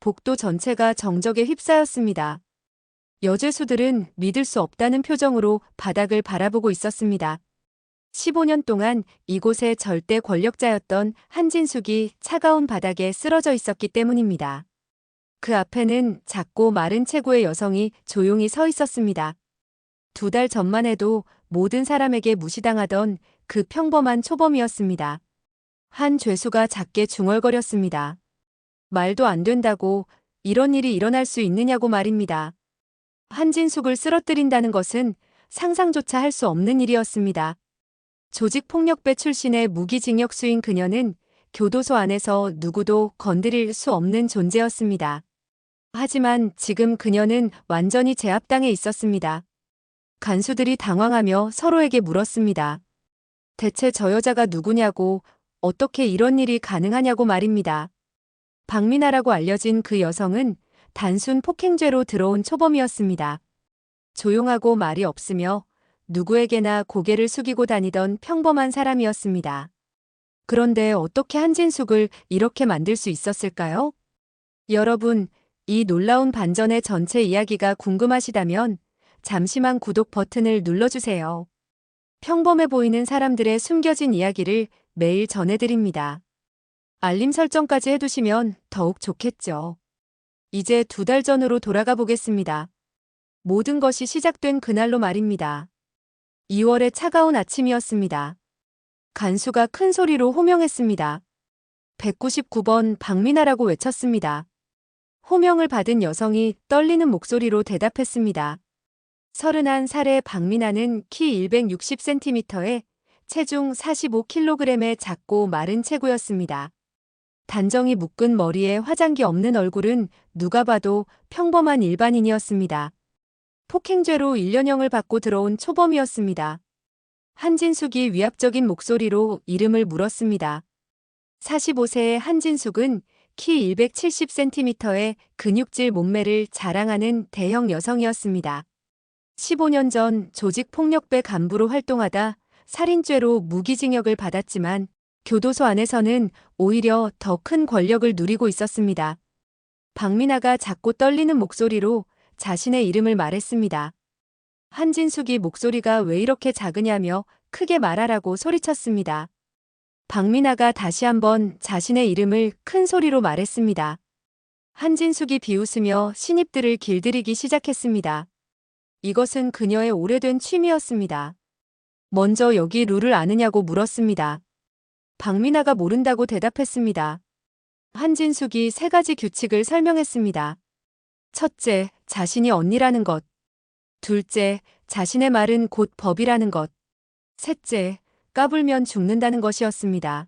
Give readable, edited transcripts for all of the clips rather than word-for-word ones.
복도 전체가 정적에 휩싸였습니다. 여죄수들은 믿을 수 없다는 표정으로 바닥을 바라보고 있었습니다. 15년 동안 이곳의 절대 권력자였던 한진숙이 차가운 바닥에 쓰러져 있었기 때문입니다. 그 앞에는 작고 마른 체구의 여성이 조용히 서 있었습니다. 2달 전만 해도 모든 사람에게 무시당하던 그 평범한 초범이었습니다. 한 죄수가 작게 중얼거렸습니다. 말도 안 된다고 이런 일이 일어날 수 있느냐고 말입니다. 한진숙을 쓰러뜨린다는 것은 상상조차 할 수 없는 일이었습니다. 조직폭력배 출신의 무기징역수인 그녀는 교도소 안에서 누구도 건드릴 수 없는 존재였습니다. 하지만 지금 그녀는 완전히 제압당해 있었습니다. 간수들이 당황하며 서로에게 물었습니다. 대체 저 여자가 누구냐고, 어떻게 이런 일이 가능하냐고 말입니다. 박미나라고 알려진 그 여성은 단순 폭행죄로 들어온 초범이었습니다. 조용하고 말이 없으며 누구에게나 고개를 숙이고 다니던 평범한 사람이었습니다. 그런데 어떻게 한진숙을 이렇게 만들 수 있었을까요? 여러분, 이 놀라운 반전의 전체 이야기가 궁금하시다면 잠시만 구독 버튼을 눌러주세요. 평범해 보이는 사람들의 숨겨진 이야기를 매일 전해드립니다. 알림 설정까지 해두시면 더욱 좋겠죠. 이제 2달 전으로 돌아가 보겠습니다. 모든 것이 시작된 그날로 말입니다. 2월의 차가운 아침이었습니다. 간수가 큰 소리로 호명했습니다. 199번 박미나라고 외쳤습니다. 호명을 받은 여성이 떨리는 목소리로 대답했습니다. 31살의 박미나는 키 160cm에 체중 45kg의 작고 마른 체구였습니다. 단정히 묶은 머리에 화장기 없는 얼굴은 누가 봐도 평범한 일반인이었습니다. 폭행죄로 1년형을 받고 들어온 초범이었습니다. 한진숙이 위압적인 목소리로 이름을 물었습니다. 45세의 한진숙은 키 170cm의 근육질 몸매를 자랑하는 대형 여성이었습니다. 15년 전 조직폭력배 간부로 활동하다 살인죄로 무기징역을 받았지만 교도소 안에서는 오히려 더 큰 권력을 누리고 있었습니다. 박미나가 작고 떨리는 목소리로 자신의 이름을 말했습니다. 한진숙이 목소리가 왜 이렇게 작으냐며 크게 말하라고 소리쳤습니다. 박미나가 다시 한번 자신의 이름을 큰 소리로 말했습니다. 한진숙이 비웃으며 신입들을 길들이기 시작했습니다. 이것은 그녀의 오래된 취미였습니다. 먼저 여기 룰을 아느냐고 물었습니다. 박미나가 모른다고 대답했습니다. 한진숙이 3가지 규칙을 설명했습니다. 첫째, 자신이 언니라는 것. 둘째, 자신의 말은 곧 법이라는 것. 셋째, 까불면 죽는다는 것이었습니다.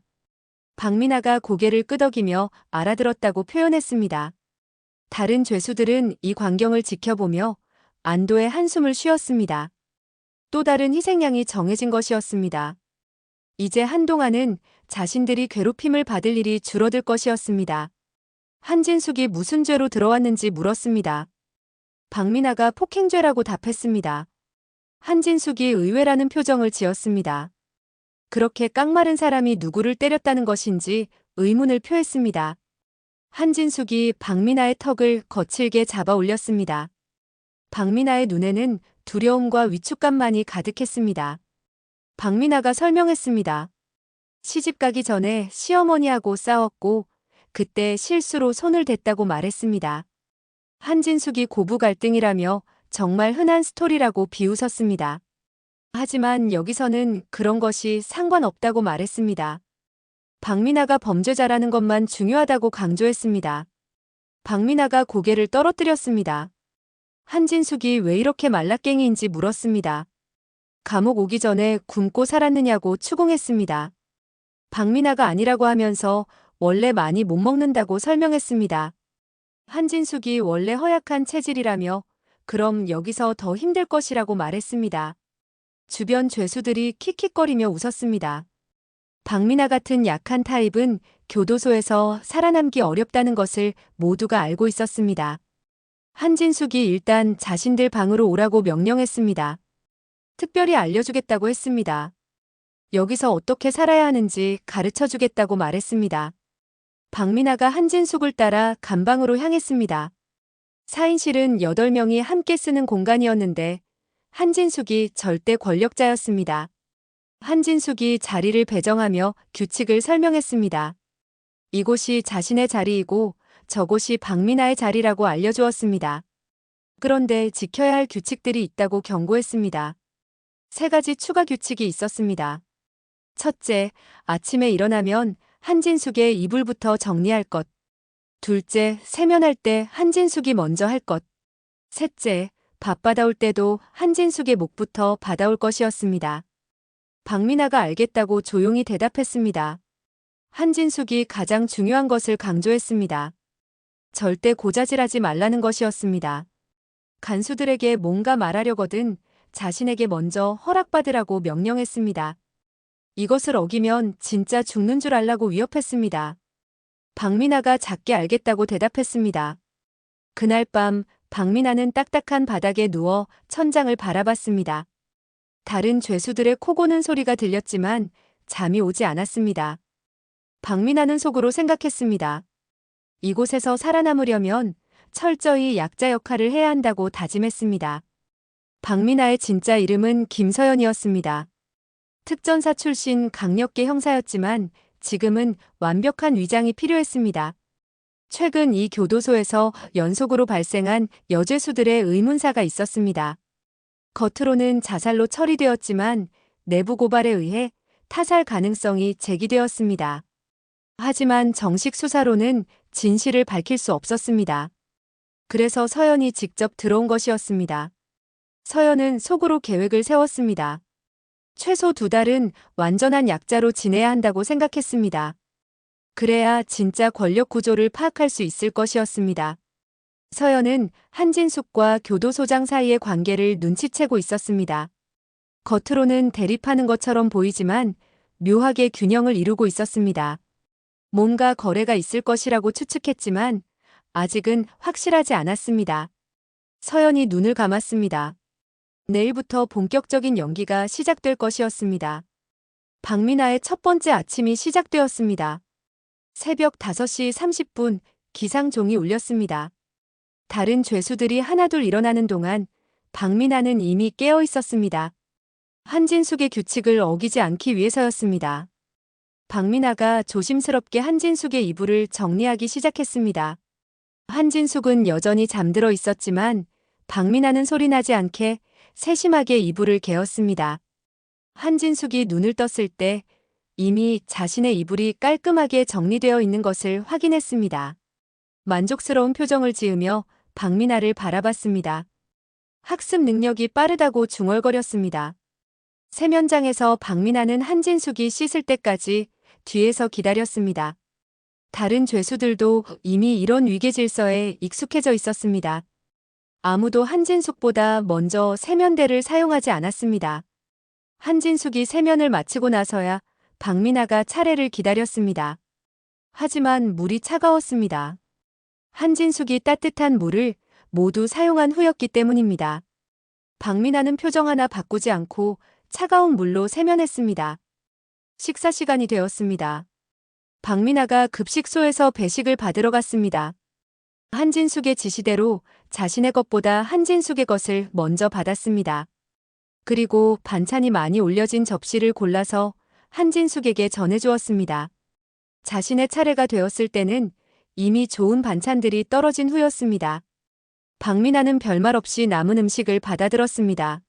박미나가 고개를 끄덕이며 알아들었다고 표현했습니다. 다른 죄수들은 이 광경을 지켜보며 안도의 한숨을 쉬었습니다. 또 다른 희생양이 정해진 것이었습니다. 이제 한동안은 자신들이 괴롭힘을 받을 일이 줄어들 것이었습니다. 한진숙이 무슨 죄로 들어왔는지 물었습니다. 박미나가 폭행죄라고 답했습니다. 한진숙이 의외라는 표정을 지었습니다. 그렇게 깡마른 사람이 누구를 때렸다는 것인지 의문을 표했습니다. 한진숙이 박미나의 턱을 거칠게 잡아 올렸습니다. 박미나의 눈에는 두려움과 위축감만이 가득했습니다. 박미나가 설명했습니다. 시집가기 전에 시어머니하고 싸웠고 그때 실수로 손을 댔다고 말했습니다. 한진숙이 고부 갈등이라며 정말 흔한 스토리라고 비웃었습니다. 하지만 여기서는 그런 것이 상관없다고 말했습니다. 박미나가 범죄자라는 것만 중요하다고 강조했습니다. 박미나가 고개를 떨어뜨렸습니다. 한진숙이 왜 이렇게 말라깽이인지 물었습니다. 감옥 오기 전에 굶고 살았느냐고 추궁했습니다. 박미나가 아니라고 하면서 원래 많이 못 먹는다고 설명했습니다. 한진숙이 원래 허약한 체질이라며 그럼 여기서 더 힘들 것이라고 말했습니다. 주변 죄수들이 킥킥거리며 웃었습니다. 박미나 같은 약한 타입은 교도소에서 살아남기 어렵다는 것을 모두가 알고 있었습니다. 한진숙이 일단 자신들 방으로 오라고 명령했습니다. 특별히 알려주겠다고 했습니다. 여기서 어떻게 살아야 하는지 가르쳐주겠다고 말했습니다. 박미나가 한진숙을 따라 감방으로 향했습니다. 4인실은 8명이 함께 쓰는 공간이었는데 한진숙이 절대 권력자였습니다. 한진숙이 자리를 배정하며 규칙을 설명했습니다. 이곳이 자신의 자리이고 저곳이 박미나의 자리라고 알려주었습니다. 그런데 지켜야 할 규칙들이 있다고 경고했습니다. 3가지 추가 규칙이 있었습니다. 첫째, 아침에 일어나면 한진숙의 이불부터 정리할 것. 둘째, 세면할 때 한진숙이 먼저 할 것. 셋째, 밥 받아올 때도 한진숙의 목부터 받아올 것이었습니다. 박미나가 알겠다고 조용히 대답했습니다. 한진숙이 가장 중요한 것을 강조했습니다. 절대 고자질하지 말라는 것이었습니다. 간수들에게 뭔가 말하려거든 자신에게 먼저 허락받으라고 명령했습니다. 이것을 어기면 진짜 죽는 줄 알라고 위협했습니다. 박미나가 작게 알겠다고 대답했습니다. 그날 밤 박미나는 딱딱한 바닥에 누워 천장을 바라봤습니다. 다른 죄수들의 코 고는 소리가 들렸지만 잠이 오지 않았습니다. 박미나는 속으로 생각했습니다. 이곳에서 살아남으려면 철저히 약자 역할을 해야 한다고 다짐했습니다. 박미나의 진짜 이름은 김서연이었습니다. 특전사 출신 강력계 형사였지만 지금은 완벽한 위장이 필요했습니다. 최근 이 교도소에서 연속으로 발생한 여죄수들의 의문사가 있었습니다. 겉으로는 자살로 처리되었지만 내부 고발에 의해 타살 가능성이 제기되었습니다. 하지만 정식 수사로는 진실을 밝힐 수 없었습니다. 그래서 서연이 직접 들어온 것이었습니다. 서연은 속으로 계획을 세웠습니다. 최소 2달은 완전한 약자로 지내야 한다고 생각했습니다. 그래야 진짜 권력 구조를 파악할 수 있을 것이었습니다. 서연은 한진숙과 교도소장 사이의 관계를 눈치채고 있었습니다. 겉으로는 대립하는 것처럼 보이지만 묘하게 균형을 이루고 있었습니다. 뭔가 거래가 있을 것이라고 추측했지만 아직은 확실하지 않았습니다. 서연이 눈을 감았습니다. 내일부터 본격적인 연기가 시작될 것이었습니다. 박미나의 첫 번째 아침이 시작되었습니다. 새벽 5시 30분 기상종이 울렸습니다. 다른 죄수들이 하나둘 일어나는 동안 박미나는 이미 깨어 있었습니다. 한진숙의 규칙을 어기지 않기 위해서였습니다. 박미나가 조심스럽게 한진숙의 이불을 정리하기 시작했습니다. 한진숙은 여전히 잠들어 있었지만 박미나는 소리나지 않게 세심하게 이불을 개었습니다. 한진숙이 눈을 떴을 때 이미 자신의 이불이 깔끔하게 정리되어 있는 것을 확인했습니다. 만족스러운 표정을 지으며 박미나를 바라봤습니다. 학습 능력이 빠르다고 중얼거렸습니다. 세면장에서 박미나는 한진숙이 씻을 때까지 뒤에서 기다렸습니다. 다른 죄수들도 이미 이런 위계 질서에 익숙해져 있었습니다. 아무도 한진숙보다 먼저 세면대를 사용하지 않았습니다. 한진숙이 세면을 마치고 나서야 박미나가 차례를 기다렸습니다. 하지만 물이 차가웠습니다. 한진숙이 따뜻한 물을 모두 사용한 후였기 때문입니다. 박미나는 표정 하나 바꾸지 않고 차가운 물로 세면했습니다. 식사 시간이 되었습니다. 박미나가 급식소에서 배식을 받으러 갔습니다. 한진숙의 지시대로 자신의 것보다 한진숙의 것을 먼저 받았습니다. 그리고 반찬이 많이 올려진 접시를 골라서 한진숙에게 전해주었습니다. 자신의 차례가 되었을 때는 이미 좋은 반찬들이 떨어진 후였습니다. 박미나는 별말 없이 남은 음식을 받아들었습니다.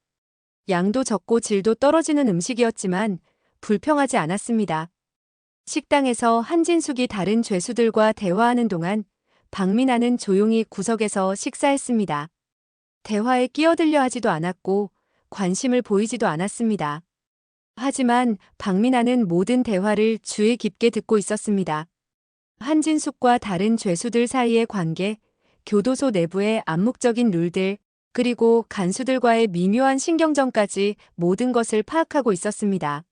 양도 적고 질도 떨어지는 음식이었지만 불평하지 않았습니다. 식당에서 한진숙이 다른 죄수들과 대화하는 동안 박미나는 조용히 구석에서 식사했습니다. 대화에 끼어들려 하지도 않았고 관심을 보이지도 않았습니다. 하지만 박미나는 모든 대화를 주의 깊게 듣고 있었습니다. 한진숙과 다른 죄수들 사이의 관계, 교도소 내부의 암묵적인 룰들, 그리고 간수들과의 미묘한 신경전까지 모든 것을 파악하고 있었습니다.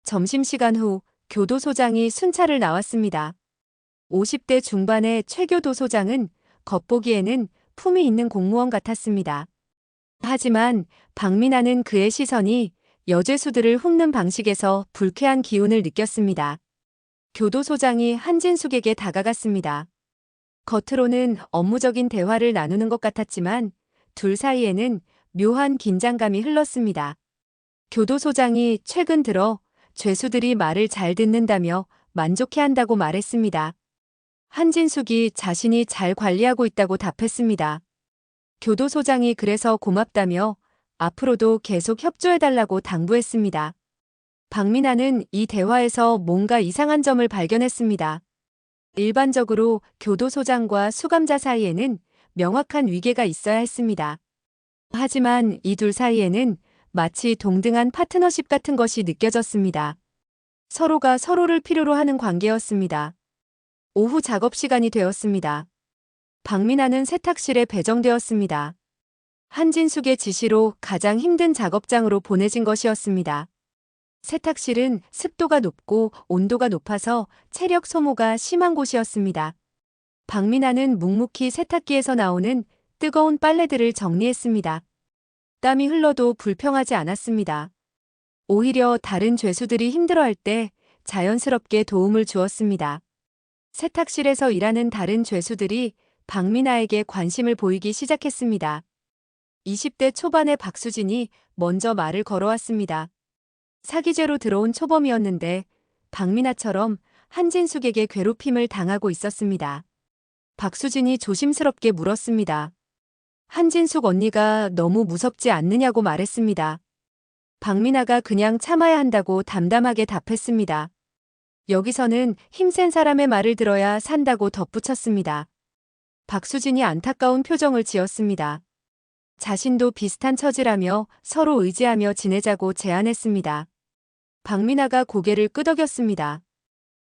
점심시간 후 교도소장이 순찰을 나왔습니다. 50대 중반의 최 교도소장은 겉보기에는 품이 있는 공무원 같았습니다. 하지만 박미나는 그의 시선이 여죄수들을 훑는 방식에서 불쾌한 기운을 느꼈습니다. 교도소장이 한진숙에게 다가갔습니다. 겉으로는 업무적인 대화를 나누는 것 같았지만 둘 사이에는 묘한 긴장감이 흘렀습니다. 교도소장이 최근 들어 죄수들이 말을 잘 듣는다며 만족해한다고 말했습니다. 한진숙이 자신이 잘 관리하고 있다고 답했습니다. 교도소장이 그래서 고맙다며 앞으로도 계속 협조해달라고 당부했습니다. 박민아는 이 대화에서 뭔가 이상한 점을 발견했습니다. 일반적으로 교도소장과 수감자 사이에는 명확한 위계가 있어야 했습니다. 하지만 이 둘 사이에는 마치 동등한 파트너십 같은 것이 느껴졌습니다. 서로가 서로를 필요로 하는 관계였습니다. 오후 작업 시간이 되었습니다. 박민아는 세탁실에 배정되었습니다. 한진숙의 지시로 가장 힘든 작업장으로 보내진 것이었습니다. 세탁실은 습도가 높고 온도가 높아서 체력 소모가 심한 곳이었습니다. 박민아는 묵묵히 세탁기에서 나오는 뜨거운 빨래들을 정리했습니다. 땀이 흘러도 불평하지 않았습니다. 오히려 다른 죄수들이 힘들어할 때 자연스럽게 도움을 주었습니다. 세탁실에서 일하는 다른 죄수들이 박민아에게 관심을 보이기 시작했습니다. 20대 초반의 박수진이 먼저 말을 걸어왔습니다. 사기죄로 들어온 초범이었는데 박민아처럼 한진숙에게 괴롭힘을 당하고 있었습니다. 박수진이 조심스럽게 물었습니다. 한진숙 언니가 너무 무섭지 않느냐고 말했습니다. 박민아가 그냥 참아야 한다고 담담하게 답했습니다. 여기서는 힘센 사람의 말을 들어야 산다고 덧붙였습니다. 박수진이 안타까운 표정을 지었습니다. 자신도 비슷한 처지라며 서로 의지하며 지내자고 제안했습니다. 박민아가 고개를 끄덕였습니다.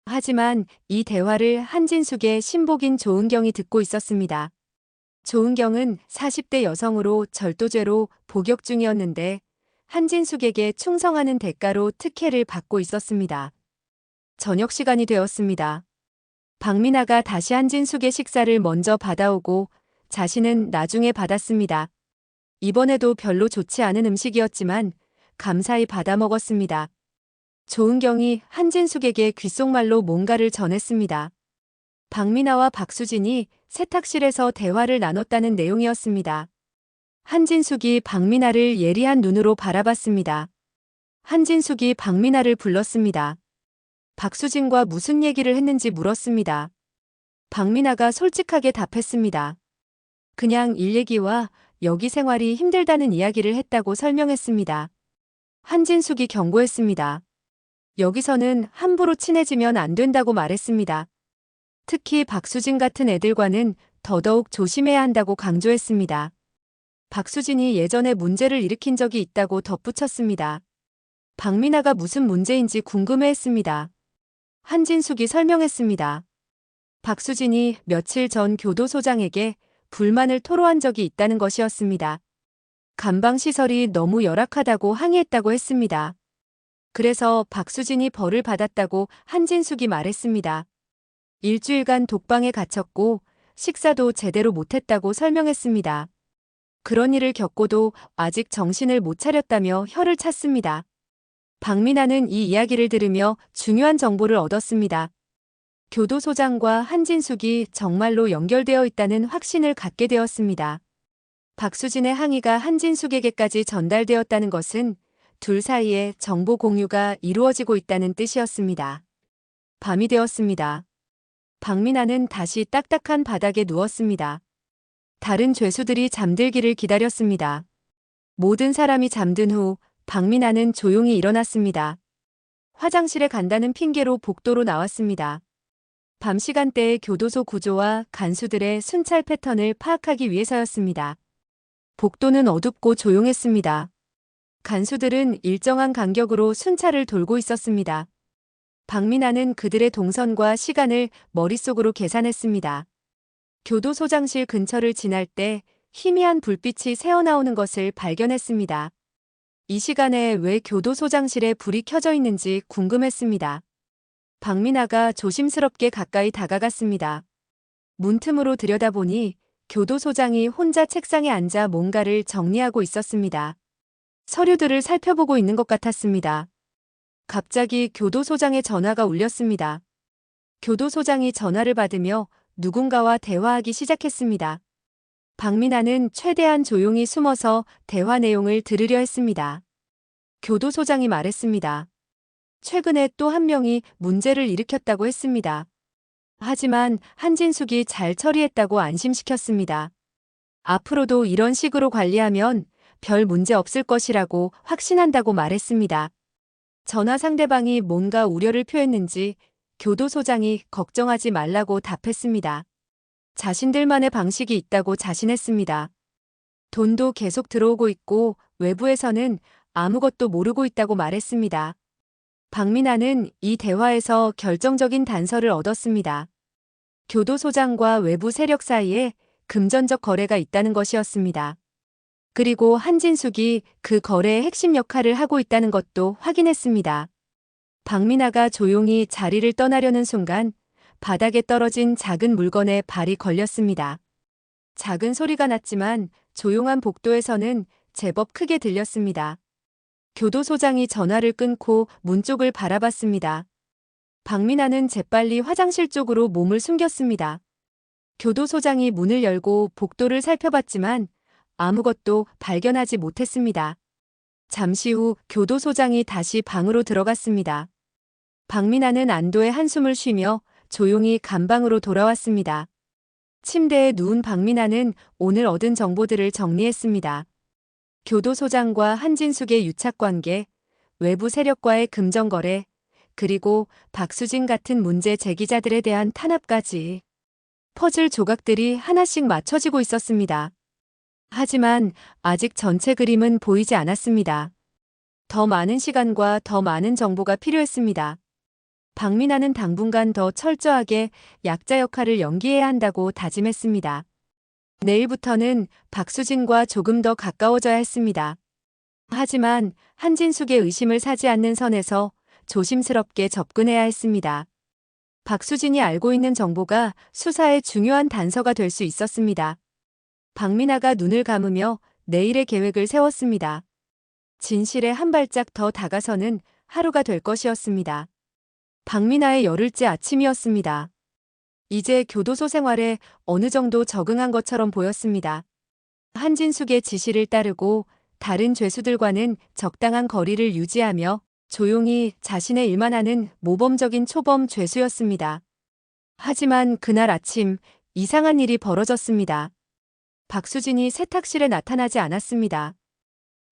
하지만 이 대화를 한진숙의 신복인 조은경이 듣고 있었습니다. 조은경은 40대 여성으로 절도죄로 복역 중이었는데 한진숙에게 충성하는 대가로 특혜를 받고 있었습니다. 저녁 시간이 되었습니다. 박민아가 다시 한진숙의 식사를 먼저 받아오고 자신은 나중에 받았습니다. 이번에도 별로 좋지 않은 음식이었지만 감사히 받아 먹었습니다. 조은경이 한진숙에게 귓속말로 뭔가를 전했습니다. 박민아와 박수진이 세탁실에서 대화를 나눴다는 내용이었습니다. 한진숙이 박민아를 예리한 눈으로 바라봤습니다. 한진숙이 박민아를 불렀습니다. 박수진과 무슨 얘기를 했는지 물었습니다. 박민아가 솔직하게 답했습니다. 그냥 일 얘기와 여기 생활이 힘들다는 이야기를 했다고 설명했습니다. 한진숙이 경고했습니다. 여기서는 함부로 친해지면 안 된다고 말했습니다. 특히 박수진 같은 애들과는 더더욱 조심해야 한다고 강조했습니다. 박수진이 예전에 문제를 일으킨 적이 있다고 덧붙였습니다. 박민아가 무슨 문제인지 궁금해했습니다. 한진숙이 설명했습니다. 박수진이 며칠 전 교도소장에게 불만을 토로한 적이 있다는 것이었습니다. 감방시설이 너무 열악하다고 항의했다고 했습니다. 그래서 박수진이 벌을 받았다고 한진숙이 말했습니다. 일주일간 독방에 갇혔고 식사도 제대로 못했다고 설명했습니다. 그런 일을 겪고도 아직 정신을 못 차렸다며 혀를 찼습니다. 박민아는 이 이야기를 들으며 중요한 정보를 얻었습니다. 교도소장과 한진숙이 정말로 연결되어 있다는 확신을 갖게 되었습니다. 박수진의 항의가 한진숙에게까지 전달되었다는 것은 둘 사이에 정보 공유가 이루어지고 있다는 뜻이었습니다. 밤이 되었습니다. 박민아는 다시 딱딱한 바닥에 누웠습니다. 다른 죄수들이 잠들기를 기다렸습니다. 모든 사람이 잠든 후 박민아는 조용히 일어났습니다. 화장실에 간다는 핑계로 복도로 나왔습니다. 밤 시간대의 교도소 구조와 간수들의 순찰 패턴을 파악하기 위해서였습니다. 복도는 어둡고 조용했습니다. 간수들은 일정한 간격으로 순찰을 돌고 있었습니다. 박민아는 그들의 동선과 시간을 머릿속으로 계산했습니다. 교도소장실 근처를 지날 때 희미한 불빛이 새어나오는 것을 발견했습니다. 이 시간에 왜 교도소장실에 불이 켜져 있는지 궁금했습니다. 박민아가 조심스럽게 가까이 다가갔습니다. 문틈으로 들여다보니 교도소장이 혼자 책상에 앉아 뭔가를 정리하고 있었습니다. 서류들을 살펴보고 있는 것 같았습니다. 갑자기 교도소장의 전화가 울렸습니다. 교도소장이 전화를 받으며 누군가와 대화하기 시작했습니다. 박민아는 최대한 조용히 숨어서 대화 내용을 들으려 했습니다. 교도소장이 말했습니다. 최근에 또 한 명이 문제를 일으켰다고 했습니다. 하지만 한진숙이 잘 처리했다고 안심시켰습니다. 앞으로도 이런 식으로 관리하면 별 문제 없을 것이라고 확신한다고 말했습니다. 전화 상대방이 뭔가 우려를 표했는지 교도소장이 걱정하지 말라고 답했습니다. 자신들만의 방식이 있다고 자신했습니다. 돈도 계속 들어오고 있고 외부에서는 아무것도 모르고 있다고 말했습니다. 박민아는 이 대화에서 결정적인 단서를 얻었습니다. 교도소장과 외부 세력 사이에 금전적 거래가 있다는 것이었습니다. 그리고 한진숙이 그 거래의 핵심 역할을 하고 있다는 것도 확인했습니다. 박민아가 조용히 자리를 떠나려는 순간 바닥에 떨어진 작은 물건에 발이 걸렸습니다. 작은 소리가 났지만 조용한 복도에서는 제법 크게 들렸습니다. 교도소장이 전화를 끊고 문 쪽을 바라봤습니다. 박민아는 재빨리 화장실 쪽으로 몸을 숨겼습니다. 교도소장이 문을 열고 복도를 살펴봤지만 아무것도 발견하지 못했습니다. 잠시 후 교도소장이 다시 방으로 들어갔습니다. 박민아는 안도의 한숨을 쉬며 조용히 감방으로 돌아왔습니다. 침대에 누운 박민아는 오늘 얻은 정보들을 정리했습니다. 교도소장과 한진숙의 유착관계, 외부 세력과의 금전거래, 그리고 박수진 같은 문제 제기자들에 대한 탄압까지. 퍼즐 조각들이 하나씩 맞춰지고 있었습니다. 하지만 아직 전체 그림은 보이지 않았습니다. 더 많은 시간과 더 많은 정보가 필요했습니다. 박민아는 당분간 더 철저하게 약자 역할을 연기해야 한다고 다짐했습니다. 내일부터는 박수진과 조금 더 가까워져야 했습니다. 하지만 한진숙의 의심을 사지 않는 선에서 조심스럽게 접근해야 했습니다. 박수진이 알고 있는 정보가 수사의 중요한 단서가 될 수 있었습니다. 박민아가 눈을 감으며 내일의 계획을 세웠습니다. 진실에 한 발짝 더 다가서는 하루가 될 것이었습니다. 박민아의 열흘째 아침이었습니다. 이제 교도소 생활에 어느 정도 적응한 것처럼 보였습니다. 한진숙의 지시를 따르고 다른 죄수들과는 적당한 거리를 유지하며 조용히 자신의 일만 하는 모범적인 초범 죄수였습니다. 하지만 그날 아침 이상한 일이 벌어졌습니다. 박수진이 세탁실에 나타나지 않았습니다.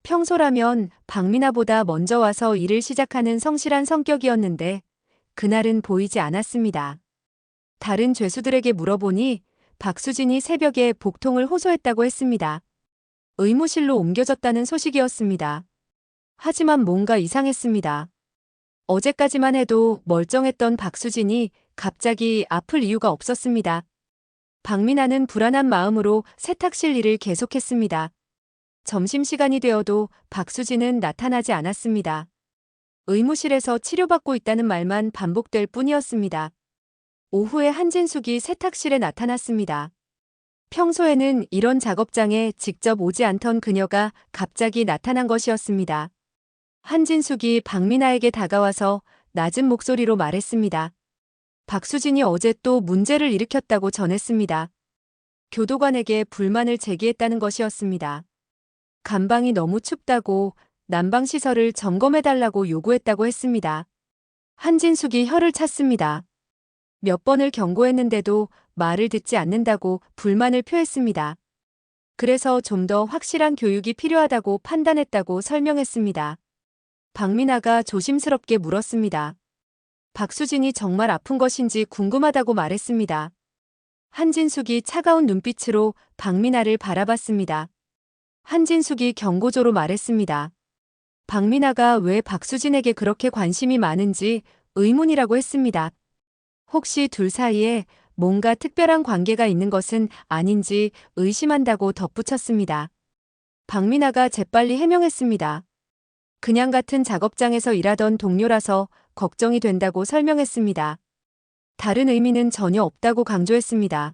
평소라면 박민아보다 먼저 와서 일을 시작하는 성실한 성격이었는데 그날은 보이지 않았습니다. 다른 죄수들에게 물어보니 박수진이 새벽에 복통을 호소했다고 했습니다. 의무실로 옮겨졌다는 소식이었습니다. 하지만 뭔가 이상했습니다. 어제까지만 해도 멀쩡했던 박수진이 갑자기 아플 이유가 없었습니다. 박민아는 불안한 마음으로 세탁실 일을 계속했습니다. 점심시간이 되어도 박수진은 나타나지 않았습니다. 의무실에서 치료받고 있다는 말만 반복될 뿐이었습니다. 오후에 한진숙이 세탁실에 나타났습니다. 평소에는 이런 작업장에 직접 오지 않던 그녀가 갑자기 나타난 것이었습니다. 한진숙이 박민아에게 다가와서 낮은 목소리로 말했습니다. 박수진이 어제 또 문제를 일으켰다고 전했습니다. 교도관에게 불만을 제기했다는 것이었습니다. 감방이 너무 춥다고 난방시설을 점검해달라고 요구했다고 했습니다. 한진숙이 혀를 찼습니다. 몇 번을 경고했는데도 말을 듣지 않는다고 불만을 표했습니다. 그래서 좀 더 확실한 교육이 필요하다고 판단했다고 설명했습니다. 박민아가 조심스럽게 물었습니다. 박수진이 정말 아픈 것인지 궁금하다고 말했습니다. 한진숙이 차가운 눈빛으로 박민아를 바라봤습니다. 한진숙이 경고조로 말했습니다. 박민아가 왜 박수진에게 그렇게 관심이 많은지 의문이라고 했습니다. 혹시 둘 사이에 뭔가 특별한 관계가 있는 것은 아닌지 의심한다고 덧붙였습니다. 박민아가 재빨리 해명했습니다. 그냥 같은 작업장에서 일하던 동료라서 걱정이 된다고 설명했습니다. 다른 의미는 전혀 없다고 강조했습니다.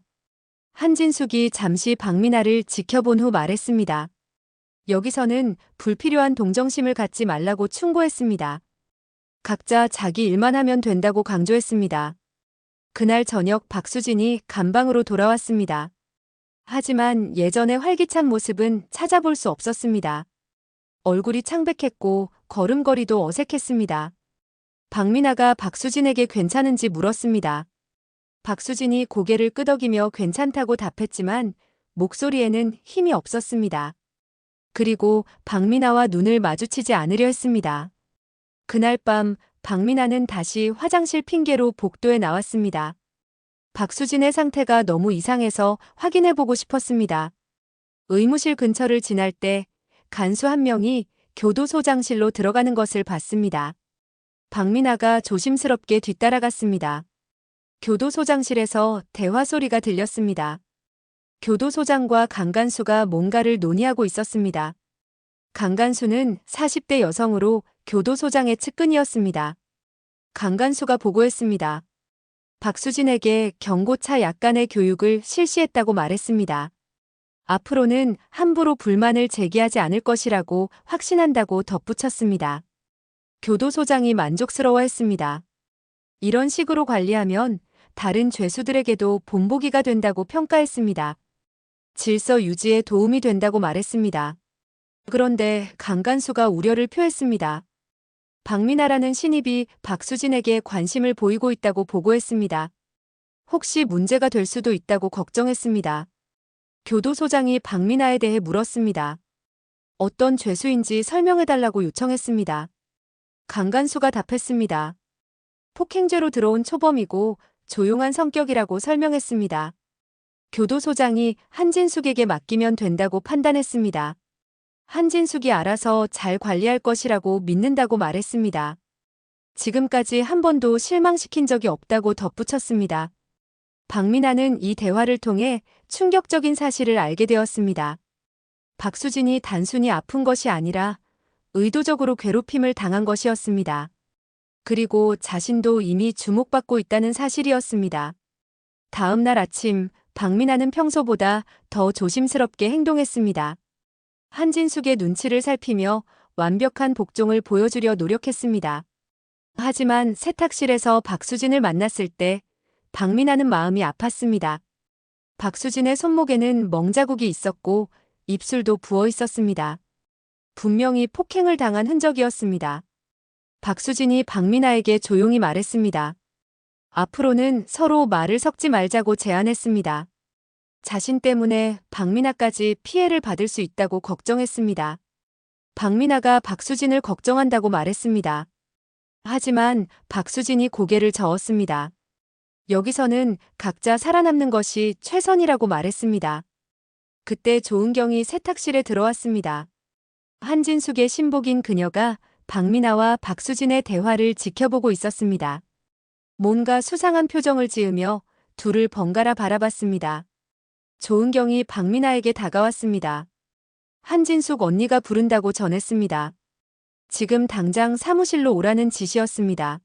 한진숙이 잠시 박민아를 지켜본 후 말했습니다. 여기서는 불필요한 동정심을 갖지 말라고 충고했습니다. 각자 자기 일만 하면 된다고 강조했습니다. 그날 저녁 박수진이 감방으로 돌아왔습니다. 하지만 예전의 활기찬 모습은 찾아볼 수 없었습니다. 얼굴이 창백했고 걸음걸이도 어색했습니다. 박미나가 박수진에게 괜찮은지 물었습니다. 박수진이 고개를 끄덕이며 괜찮다고 답했지만 목소리에는 힘이 없었습니다. 그리고 박미나와 눈을 마주치지 않으려 했습니다. 그날 밤 박미나는 다시 화장실 핑계로 복도에 나왔습니다. 박수진의 상태가 너무 이상해서 확인해보고 싶었습니다. 의무실 근처를 지날 때 간수 한 명이 교도소장실로 들어가는 것을 봤습니다. 박미나가 조심스럽게 뒤따라갔습니다. 교도소장실에서 대화 소리가 들렸습니다. 교도소장과 강간수가 뭔가를 논의하고 있었습니다. 강간수는 40대 여성으로 교도소장의 측근이었습니다. 강간수가 보고했습니다. 박수진에게 경고차 약간의 교육을 실시했다고 말했습니다. 앞으로는 함부로 불만을 제기하지 않을 것이라고 확신한다고 덧붙였습니다. 교도소장이 만족스러워했습니다. 이런 식으로 관리하면 다른 죄수들에게도 본보기가 된다고 평가했습니다. 질서 유지에 도움이 된다고 말했습니다. 그런데 강간수가 우려를 표했습니다. 박미나라는 신입이 박수진에게 관심을 보이고 있다고 보고했습니다. 혹시 문제가 될 수도 있다고 걱정했습니다. 교도소장이 박미나에 대해 물었습니다. 어떤 죄수인지 설명해달라고 요청했습니다. 강간수가 답했습니다. 폭행죄로 들어온 초범이고 조용한 성격이라고 설명했습니다. 교도소장이 한진숙에게 맡기면 된다고 판단했습니다. 한진숙이 알아서 잘 관리할 것이라고 믿는다고 말했습니다. 지금까지 한 번도 실망시킨 적이 없다고 덧붙였습니다. 박미나는 이 대화를 통해 충격적인 사실을 알게 되었습니다. 박수진이 단순히 아픈 것이 아니라 의도적으로 괴롭힘을 당한 것이었습니다. 그리고 자신도 이미 주목받고 있다는 사실이었습니다. 다음 날 아침, 박미나는 평소보다 더 조심스럽게 행동했습니다. 한진숙의 눈치를 살피며 완벽한 복종을 보여주려 노력했습니다. 하지만 세탁실에서 박수진을 만났을 때 박미나는 마음이 아팠습니다. 박수진의 손목에는 멍자국이 있었고 입술도 부어 있었습니다. 분명히 폭행을 당한 흔적이었습니다. 박수진이 박미나에게 조용히 말했습니다. 앞으로는 서로 말을 섞지 말자고 제안했습니다. 자신 때문에 박미나까지 피해를 받을 수 있다고 걱정했습니다. 박미나가 박수진을 걱정한다고 말했습니다. 하지만 박수진이 고개를 저었습니다. 여기서는 각자 살아남는 것이 최선이라고 말했습니다. 그때 조은경이 세탁실에 들어왔습니다. 한진숙의 신복인 그녀가 박미나와 박수진의 대화를 지켜보고 있었습니다. 뭔가 수상한 표정을 지으며 둘을 번갈아 바라봤습니다. 조은경이 박미나에게 다가왔습니다. 한진숙 언니가 부른다고 전했습니다. 지금 당장 사무실로 오라는 지시였습니다.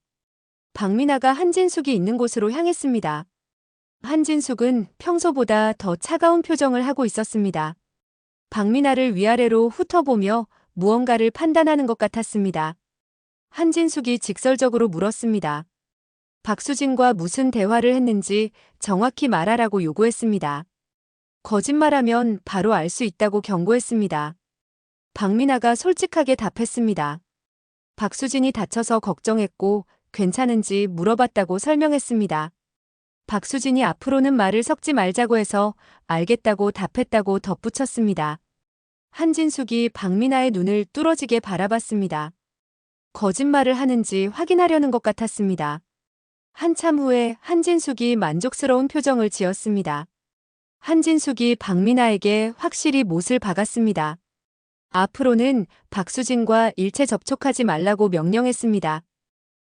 박미나가 한진숙이 있는 곳으로 향했습니다. 한진숙은 평소보다 더 차가운 표정을 하고 있었습니다. 박미나를 위아래로 훑어보며 무언가를 판단하는 것 같았습니다. 한진숙이 직설적으로 물었습니다. 박수진과 무슨 대화를 했는지 정확히 말하라고 요구했습니다. 거짓말하면 바로 알 수 있다고 경고했습니다. 박미나가 솔직하게 답했습니다. 박수진이 다쳐서 걱정했고 괜찮은지 물어봤다고 설명했습니다. 박수진이 앞으로는 말을 섞지 말자고 해서 알겠다고 답했다고 덧붙였습니다. 한진숙이 박미나의 눈을 뚫어지게 바라봤습니다. 거짓말을 하는지 확인하려는 것 같았습니다. 한참 후에 한진숙이 만족스러운 표정을 지었습니다. 한진숙이 박미나에게 확실히 못을 박았습니다. 앞으로는 박수진과 일체 접촉하지 말라고 명령했습니다.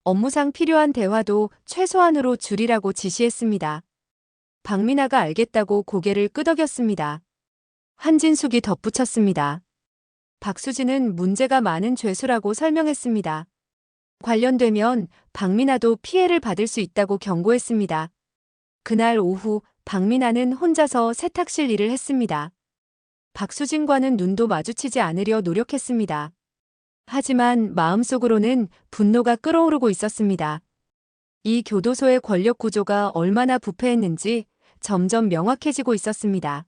업무상 필요한 대화도 최소한으로 줄이라고 지시했습니다. 박미나가 알겠다고 고개를 끄덕였습니다. 한진숙이 덧붙였습니다. 박수진은 문제가 많은 죄수라고 설명했습니다. 관련되면 박미나도 피해를 받을 수 있다고 경고했습니다. 그날 오후 박미나는 혼자서 세탁실 일을 했습니다. 박수진과는 눈도 마주치지 않으려 노력했습니다. 하지만 마음속으로는 분노가 끓어오르고 있었습니다. 이 교도소의 권력 구조가 얼마나 부패했는지 점점 명확해지고 있었습니다.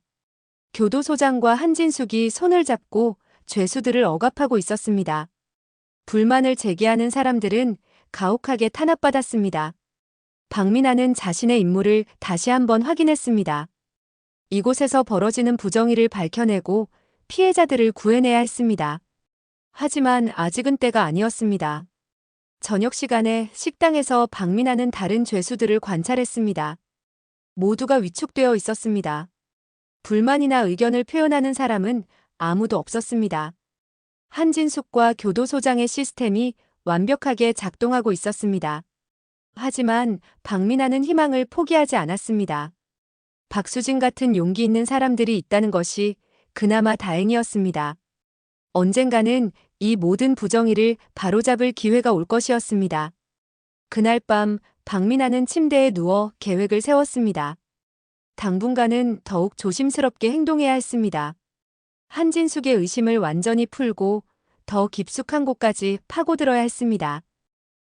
교도소장과 한진숙이 손을 잡고 죄수들을 억압하고 있었습니다. 불만을 제기하는 사람들은 가혹하게 탄압받았습니다. 박민아는 자신의 임무를 다시 한번 확인했습니다. 이곳에서 벌어지는 부정의를 밝혀내고 피해자들을 구해내야 했습니다. 하지만 아직은 때가 아니었습니다. 저녁 시간에 식당에서 박민아는 다른 죄수들을 관찰했습니다. 모두가 위축되어 있었습니다. 불만이나 의견을 표현하는 사람은 아무도 없었습니다. 한진숙과 교도소장의 시스템이 완벽하게 작동하고 있었습니다. 하지만 박민아는 희망을 포기하지 않았습니다. 박수진 같은 용기 있는 사람들이 있다는 것이 그나마 다행이었습니다. 언젠가는 이 모든 부정의를 바로잡을 기회가 올 것이었습니다. 그날 밤 박민아는 침대에 누워 계획을 세웠습니다. 당분간은 더욱 조심스럽게 행동해야 했습니다. 한진숙의 의심을 완전히 풀고 더 깊숙한 곳까지 파고들어야 했습니다.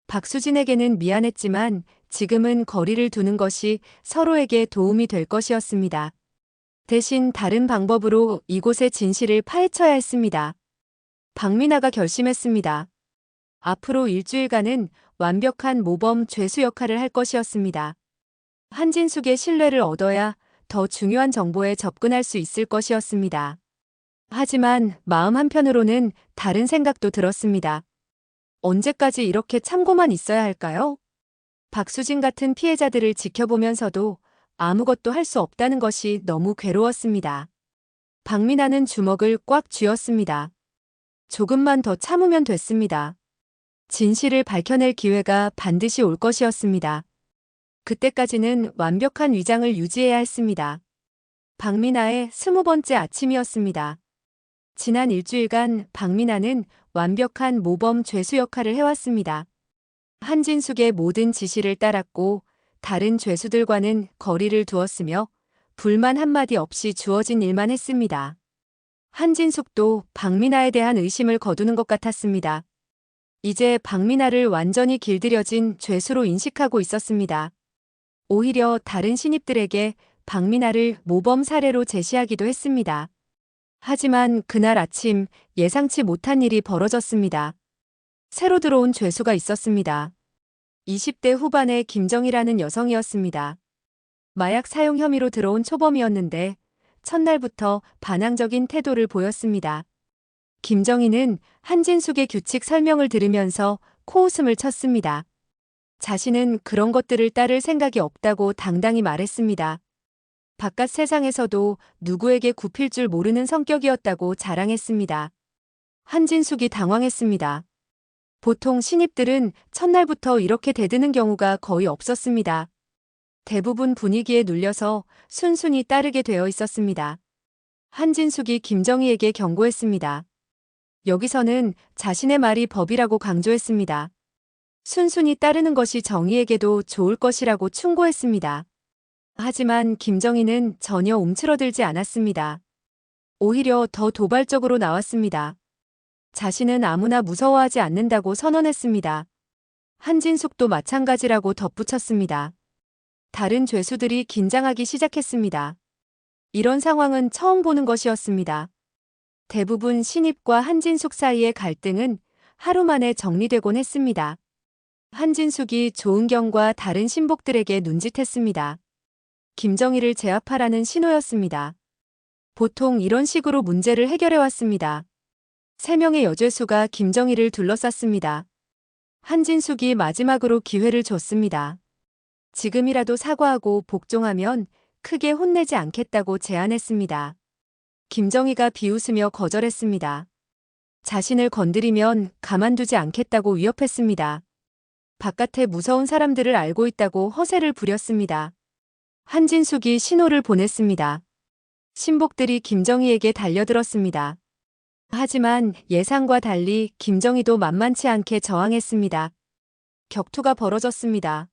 박수진에게는 미안했지만 지금은 거리를 두는 것이 서로에게 도움이 될 것이었습니다. 대신 다른 방법으로 이곳의 진실을 파헤쳐야 했습니다. 박민아가 결심했습니다. 앞으로 일주일간은 완벽한 모범 죄수 역할을 할 것이었습니다. 한진숙의 신뢰를 얻어야 더 중요한 정보에 접근할 수 있을 것이었습니다. 하지만 마음 한편으로는 다른 생각도 들었습니다. 언제까지 이렇게 참고만 있어야 할까요? 박수진 같은 피해자들을 지켜보면서도 아무것도 할 수 없다는 것이 너무 괴로웠습니다. 박민아는 주먹을 꽉 쥐었습니다. 조금만 더 참으면 됐습니다. 진실을 밝혀낼 기회가 반드시 올 것이었습니다. 그때까지는 완벽한 위장을 유지해야 했습니다. 박민아의 20번째 아침이었습니다. 지난 일주일간 박민아는 완벽한 모범 죄수 역할을 해왔습니다. 한진숙의 모든 지시를 따랐고 다른 죄수들과는 거리를 두었으며 불만 한마디 없이 주어진 일만 했습니다. 한진숙도 박민아에 대한 의심을 거두는 것 같았습니다. 이제 박민아를 완전히 길들여진 죄수로 인식하고 있었습니다. 오히려 다른 신입들에게 박민아를 모범 사례로 제시하기도 했습니다. 하지만 그날 아침 예상치 못한 일이 벌어졌습니다. 새로 들어온 죄수가 있었습니다. 20대 후반의 김정희라는 여성이었습니다. 마약 사용 혐의로 들어온 초범이었는데 첫날부터 반항적인 태도를 보였습니다. 김정희는 한진숙의 규칙 설명을 들으면서 코웃음을 쳤습니다. 자신은 그런 것들을 따를 생각이 없다고 당당히 말했습니다. 바깥 세상에서도 누구에게 굽힐 줄 모르는 성격이었다고 자랑했습니다. 한진숙이 당황했습니다. 보통 신입들은 첫날부터 이렇게 대드는 경우가 거의 없었습니다. 대부분 분위기에 눌려서 순순히 따르게 되어 있었습니다. 한진숙이 김정희에게 경고했습니다. 여기서는 자신의 말이 법이라고 강조했습니다. 순순히 따르는 것이 정희에게도 좋을 것이라고 충고했습니다. 하지만 김정희는 전혀 움츠러들지 않았습니다. 오히려 더 도발적으로 나왔습니다. 자신은 아무나 무서워하지 않는다고 선언했습니다. 한진숙도 마찬가지라고 덧붙였습니다. 다른 죄수들이 긴장하기 시작했습니다. 이런 상황은 처음 보는 것이었습니다. 대부분 신입과 한진숙 사이의 갈등은 하루 만에 정리되곤 했습니다. 한진숙이 조은경과 다른 신복들에게 눈짓했습니다. 김정희를 제압하라는 신호였습니다. 보통 이런 식으로 문제를 해결해왔습니다. 3명의 여죄수가 김정희를 둘러쌌습니다. 한진숙이 마지막으로 기회를 줬습니다. 지금이라도 사과하고 복종하면 크게 혼내지 않겠다고 제안했습니다. 김정희가 비웃으며 거절했습니다. 자신을 건드리면 가만두지 않겠다고 위협했습니다. 바깥에 무서운 사람들을 알고 있다고 허세를 부렸습니다. 한진숙이 신호를 보냈습니다. 신복들이 김정희에게 달려들었습니다. 하지만 예상과 달리 김정희도 만만치 않게 저항했습니다. 격투가 벌어졌습니다.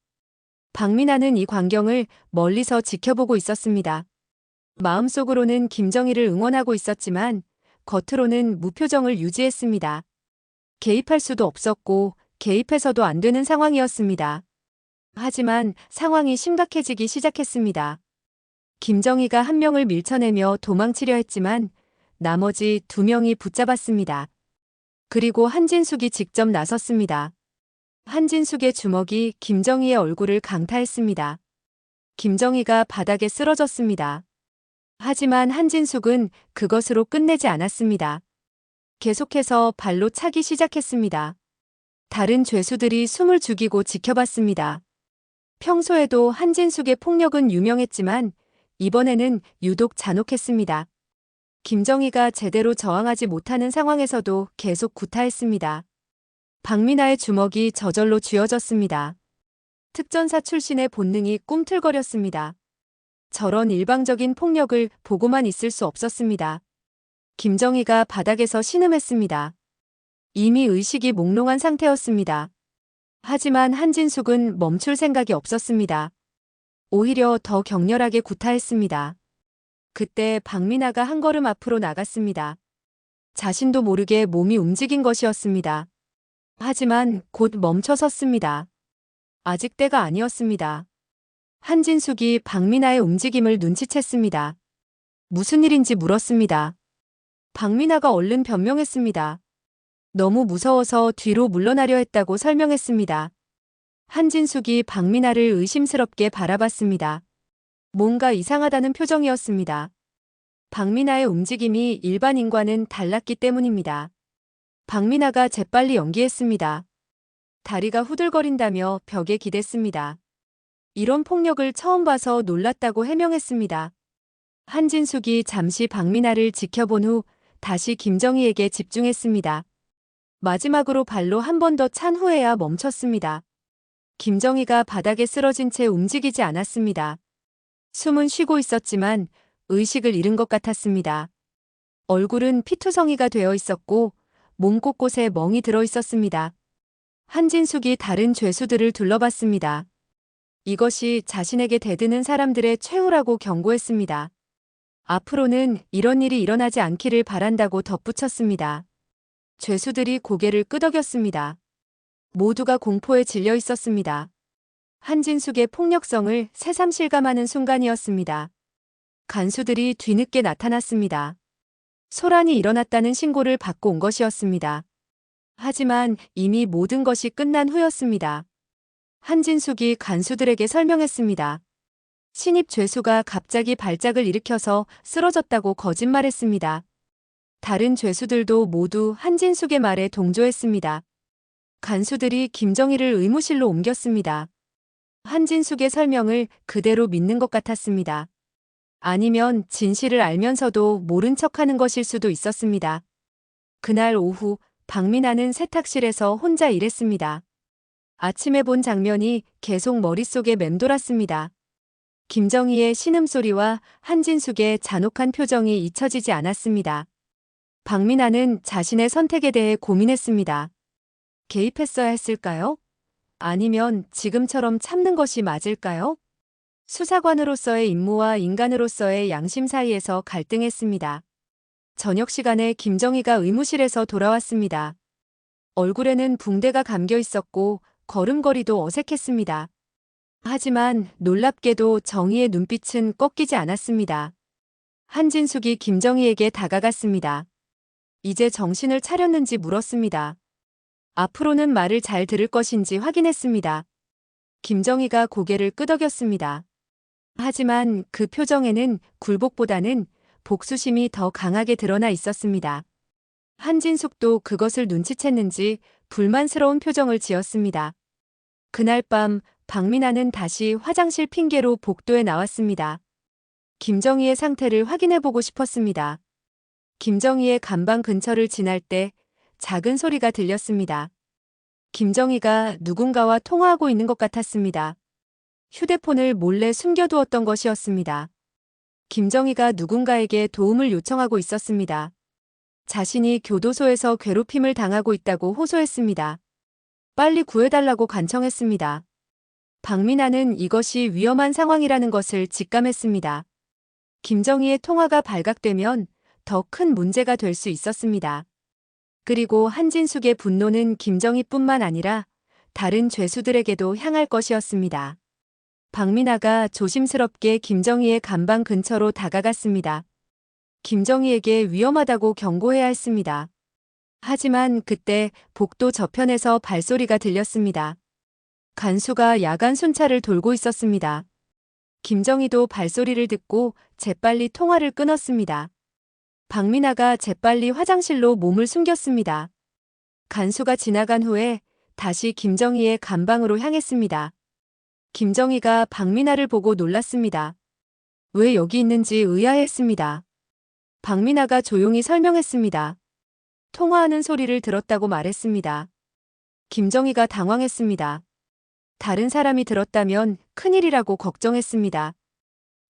박민아는 이 광경을 멀리서 지켜보고 있었습니다. 마음속으로는 김정희를 응원하고 있었지만 겉으로는 무표정을 유지했습니다. 개입할 수도 없었고 개입해서도 안 되는 상황이었습니다. 하지만 상황이 심각해지기 시작했습니다. 김정희가 한 명을 밀쳐내며 도망치려 했지만 나머지 두 명이 붙잡았습니다. 그리고 한진숙이 직접 나섰습니다. 한진숙의 주먹이 김정희의 얼굴을 강타했습니다. 김정희가 바닥에 쓰러졌습니다. 하지만 한진숙은 그것으로 끝내지 않았습니다. 계속해서 발로 차기 시작했습니다. 다른 죄수들이 숨을 죽이고 지켜봤습니다. 평소에도 한진숙의 폭력은 유명했지만 이번에는 유독 잔혹했습니다. 김정희가 제대로 저항하지 못하는 상황에서도 계속 구타했습니다. 박민아의 주먹이 저절로 쥐어졌습니다. 특전사 출신의 본능이 꿈틀거렸습니다. 저런 일방적인 폭력을 보고만 있을 수 없었습니다. 김정희가 바닥에서 신음했습니다. 이미 의식이 몽롱한 상태였습니다. 하지만 한진숙은 멈출 생각이 없었습니다. 오히려 더 격렬하게 구타했습니다. 그때 박민아가 한 걸음 앞으로 나갔습니다. 자신도 모르게 몸이 움직인 것이었습니다. 하지만 곧 멈춰 섰습니다. 아직 때가 아니었습니다. 한진숙이 박민아의 움직임을 눈치챘습니다. 무슨 일인지 물었습니다. 박민아가 얼른 변명했습니다. 너무 무서워서 뒤로 물러나려 했다고 설명했습니다. 한진숙이 박민아를 의심스럽게 바라봤습니다. 뭔가 이상하다는 표정이었습니다. 박민아의 움직임이 일반인과는 달랐기 때문입니다. 박민아가 재빨리 연기했습니다. 다리가 후들거린다며 벽에 기댔습니다. 이런 폭력을 처음 봐서 놀랐다고 해명했습니다. 한진숙이 잠시 박민아를 지켜본 후 다시 김정희에게 집중했습니다. 마지막으로 발로 한 번 더 찬 후에야 멈췄습니다. 김정희가 바닥에 쓰러진 채 움직이지 않았습니다. 숨은 쉬고 있었지만 의식을 잃은 것 같았습니다. 얼굴은 피투성이가 되어 있었고 몸 곳곳에 멍이 들어 있었습니다. 한진숙이 다른 죄수들을 둘러봤습니다. 이것이 자신에게 대드는 사람들의 최후라고 경고했습니다. 앞으로는 이런 일이 일어나지 않기를 바란다고 덧붙였습니다. 죄수들이 고개를 끄덕였습니다. 모두가 공포에 질려 있었습니다. 한진숙의 폭력성을 새삼 실감하는 순간이었습니다. 간수들이 뒤늦게 나타났습니다. 소란이 일어났다는 신고를 받고 온 것이었습니다. 하지만 이미 모든 것이 끝난 후였습니다. 한진숙이 간수들에게 설명했습니다. 신입 죄수가 갑자기 발작을 일으켜서 쓰러졌다고 거짓말했습니다. 다른 죄수들도 모두 한진숙의 말에 동조했습니다. 간수들이 김정희를 의무실로 옮겼습니다. 한진숙의 설명을 그대로 믿는 것 같았습니다. 아니면 진실을 알면서도 모른 척하는 것일 수도 있었습니다. 그날 오후 박민아는 세탁실에서 혼자 일했습니다. 아침에 본 장면이 계속 머릿속에 맴돌았습니다. 김정희의 신음소리와 한진숙의 잔혹한 표정이 잊혀지지 않았습니다. 박민아는 자신의 선택에 대해 고민했습니다. 개입했어야 했을까요? 아니면 지금처럼 참는 것이 맞을까요? 수사관으로서의 임무와 인간으로서의 양심 사이에서 갈등했습니다. 저녁 시간에 김정희가 의무실에서 돌아왔습니다. 얼굴에는 붕대가 감겨 있었고 걸음걸이도 어색했습니다. 하지만 놀랍게도 정희의 눈빛은 꺾이지 않았습니다. 한진숙이 김정희에게 다가갔습니다. 이제 정신을 차렸는지 물었습니다. 앞으로는 말을 잘 들을 것인지 확인했습니다. 김정희가 고개를 끄덕였습니다. 하지만 그 표정에는 굴복보다는 복수심이 더 강하게 드러나 있었습니다. 한진숙도 그것을 눈치챘는지 불만스러운 표정을 지었습니다. 그날 밤 박민아는 다시 화장실 핑계로 복도에 나왔습니다. 김정희의 상태를 확인해보고 싶었습니다. 김정희의 간방 근처를 지날 때 작은 소리가 들렸습니다. 김정희가 누군가와 통화하고 있는 것 같았습니다. 휴대폰을 몰래 숨겨두었던 것이었습니다. 김정희가 누군가에게 도움을 요청하고 있었습니다. 자신이 교도소에서 괴롭힘을 당하고 있다고 호소했습니다. 빨리 구해달라고 간청했습니다. 박민아는 이것이 위험한 상황이라는 것을 직감했습니다. 김정희의 통화가 발각되면 더 큰 문제가 될 수 있었습니다. 그리고 한진숙의 분노는 김정희뿐만 아니라 다른 죄수들에게도 향할 것이었습니다. 박미나가 조심스럽게 김정희의 감방 근처로 다가갔습니다. 김정희에게 위험하다고 경고해야 했습니다. 하지만 그때 복도 저편에서 발소리가 들렸습니다. 간수가 야간 순찰을 돌고 있었습니다. 김정희도 발소리를 듣고 재빨리 통화를 끊었습니다. 박미나가 재빨리 화장실로 몸을 숨겼습니다. 간수가 지나간 후에 다시 김정희의 감방으로 향했습니다. 김정희가 박미나를 보고 놀랐습니다. 왜 여기 있는지 의아해했습니다. 박미나가 조용히 설명했습니다. 통화하는 소리를 들었다고 말했습니다. 김정희가 당황했습니다. 다른 사람이 들었다면 큰일이라고 걱정했습니다.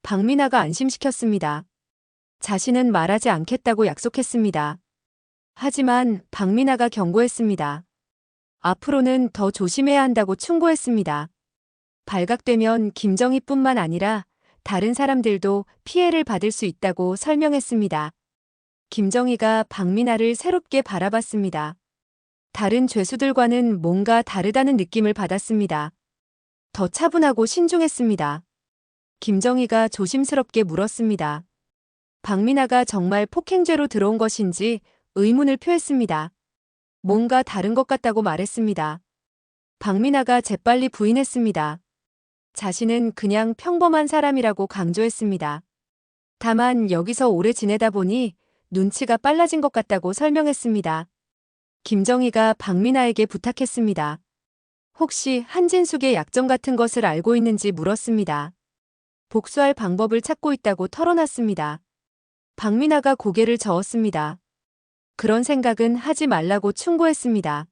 박미나가 안심시켰습니다. 자신은 말하지 않겠다고 약속했습니다. 하지만 박미나가 경고했습니다. 앞으로는 더 조심해야 한다고 충고했습니다. 발각되면 김정희뿐만 아니라 다른 사람들도 피해를 받을 수 있다고 설명했습니다. 김정희가 박미나를 새롭게 바라봤습니다. 다른 죄수들과는 뭔가 다르다는 느낌을 받았습니다. 더 차분하고 신중했습니다. 김정희가 조심스럽게 물었습니다. 박미나가 정말 폭행죄로 들어온 것인지 의문을 표했습니다. 뭔가 다른 것 같다고 말했습니다. 박미나가 재빨리 부인했습니다. 자신은 그냥 평범한 사람이라고 강조했습니다. 다만 여기서 오래 지내다 보니 눈치가 빨라진 것 같다고 설명했습니다. 김정희가 박미나에게 부탁했습니다. 혹시 한진숙의 약점 같은 것을 알고 있는지 물었습니다. 복수할 방법을 찾고 있다고 털어놨습니다. 박미나가 고개를 저었습니다. 그런 생각은 하지 말라고 충고했습니다.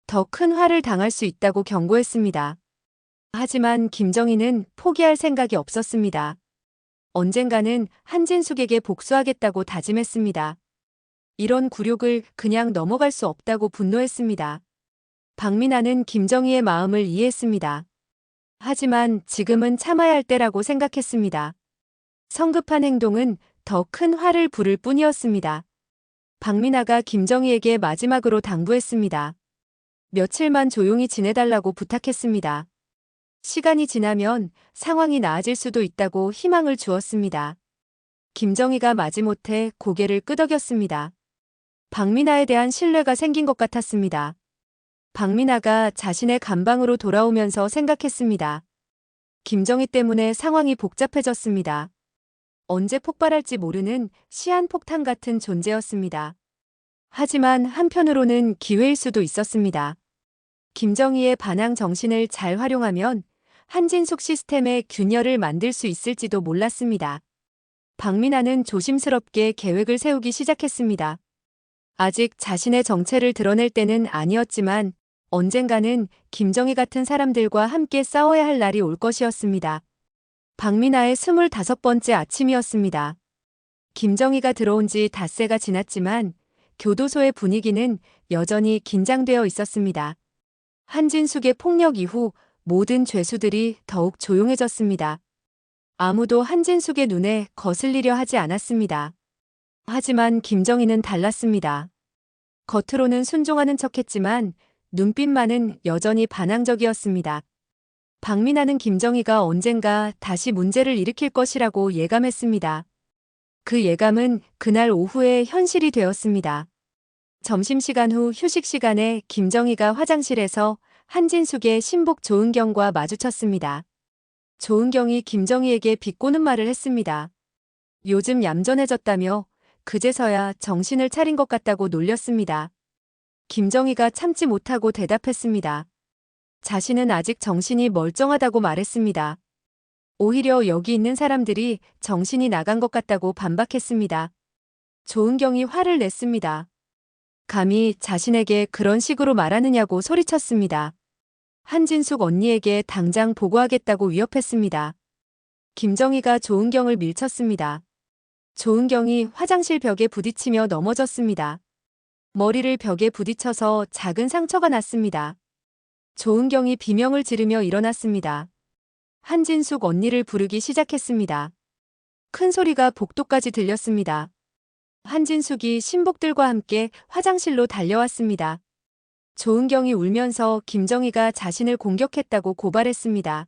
더 큰 화를 당할 수 있다고 경고했습니다. 하지만 김정희는 포기할 생각이 없었습니다. 언젠가는 한진숙에게 복수하겠다고 다짐했습니다. 이런 굴욕을 그냥 넘어갈 수 없다고 분노했습니다. 박미나는 김정희의 마음을 이해했습니다. 하지만 지금은 참아야 할 때라고 생각했습니다. 성급한 행동은 더 큰 화를 부를 뿐이었습니다. 박미나가 김정희에게 마지막으로 당부했습니다. 며칠만 조용히 지내달라고 부탁했습니다. 시간이 지나면 상황이 나아질 수도 있다고 희망을 주었습니다. 김정희가 마지못해 고개를 끄덕였습니다. 박미나에 대한 신뢰가 생긴 것 같았습니다. 박미나가 자신의 감방으로 돌아오면서 생각했습니다. 김정희 때문에 상황이 복잡해졌습니다. 언제 폭발할지 모르는 시한폭탄 같은 존재였습니다. 하지만 한편으로는 기회일 수도 있었습니다. 김정희의 반항 정신을 잘 활용하면 한진숙 시스템의 균열을 만들 수 있을지도 몰랐습니다. 박미나는 조심스럽게 계획을 세우기 시작했습니다. 아직 자신의 정체를 드러낼 때는 아니었지만 언젠가는 김정희 같은 사람들과 함께 싸워야 할 날이 올 것이었습니다. 박미나의 25번째 아침이었습니다. 김정희가 들어온 지 닷새가 지났지만 교도소의 분위기는 여전히 긴장되어 있었습니다. 한진숙의 폭력 이후 모든 죄수들이 더욱 조용해졌습니다. 아무도 한진숙의 눈에 거슬리려 하지 않았습니다. 하지만 김정희는 달랐습니다. 겉으로는 순종하는 척했지만 눈빛만은 여전히 반항적이었습니다. 박미나는 김정희가 언젠가 다시 문제를 일으킬 것이라고 예감했습니다. 그 예감은 그날 오후에 현실이 되었습니다. 점심시간 후 휴식 시간에 김정희가 화장실에서 한진숙의 신복 조은경과 마주쳤습니다. 조은경이 김정희에게 비꼬는 말을 했습니다. 요즘 얌전해졌다며 그제서야 정신을 차린 것 같다고 놀렸습니다. 김정희가 참지 못하고 대답했습니다. 자신은 아직 정신이 멀쩡하다고 말했습니다. 오히려 여기 있는 사람들이 정신이 나간 것 같다고 반박했습니다. 조은경이 화를 냈습니다. 감히 자신에게 그런 식으로 말하느냐고 소리쳤습니다. 한진숙 언니에게 당장 보고하겠다고 위협했습니다. 김정희가 조은경을 밀쳤습니다. 조은경이 화장실 벽에 부딪히며 넘어졌습니다. 머리를 벽에 부딪혀서 작은 상처가 났습니다. 조은경이 비명을 지르며 일어났습니다. 한진숙 언니를 부르기 시작했습니다. 큰 소리가 복도까지 들렸습니다. 한진숙이 신복들과 함께 화장실로 달려왔습니다. 조은경이 울면서 김정희가 자신을 공격했다고 고발했습니다.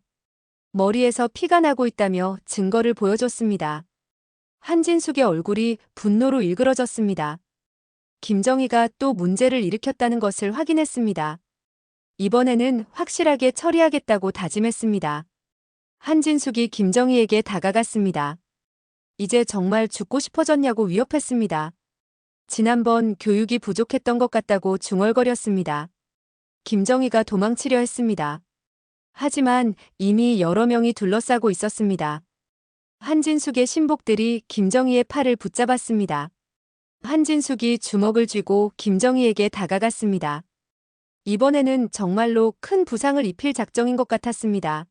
머리에서 피가 나고 있다며 증거를 보여줬습니다. 한진숙의 얼굴이 분노로 일그러졌습니다. 김정희가 또 문제를 일으켰다는 것을 확인했습니다. 이번에는 확실하게 처리하겠다고 다짐했습니다. 한진숙이 김정희에게 다가갔습니다. 이제 정말 죽고 싶어졌냐고 위협했습니다. 지난번 교육이 부족했던 것 같다고 중얼거렸습니다. 김정희가 도망치려 했습니다. 하지만 이미 여러 명이 둘러싸고 있었습니다. 한진숙의 신복들이 김정희의 팔을 붙잡았습니다. 한진숙이 주먹을 쥐고 김정희에게 다가갔습니다. 이번에는 정말로 큰 부상을 입힐 작정인 것 같았습니다.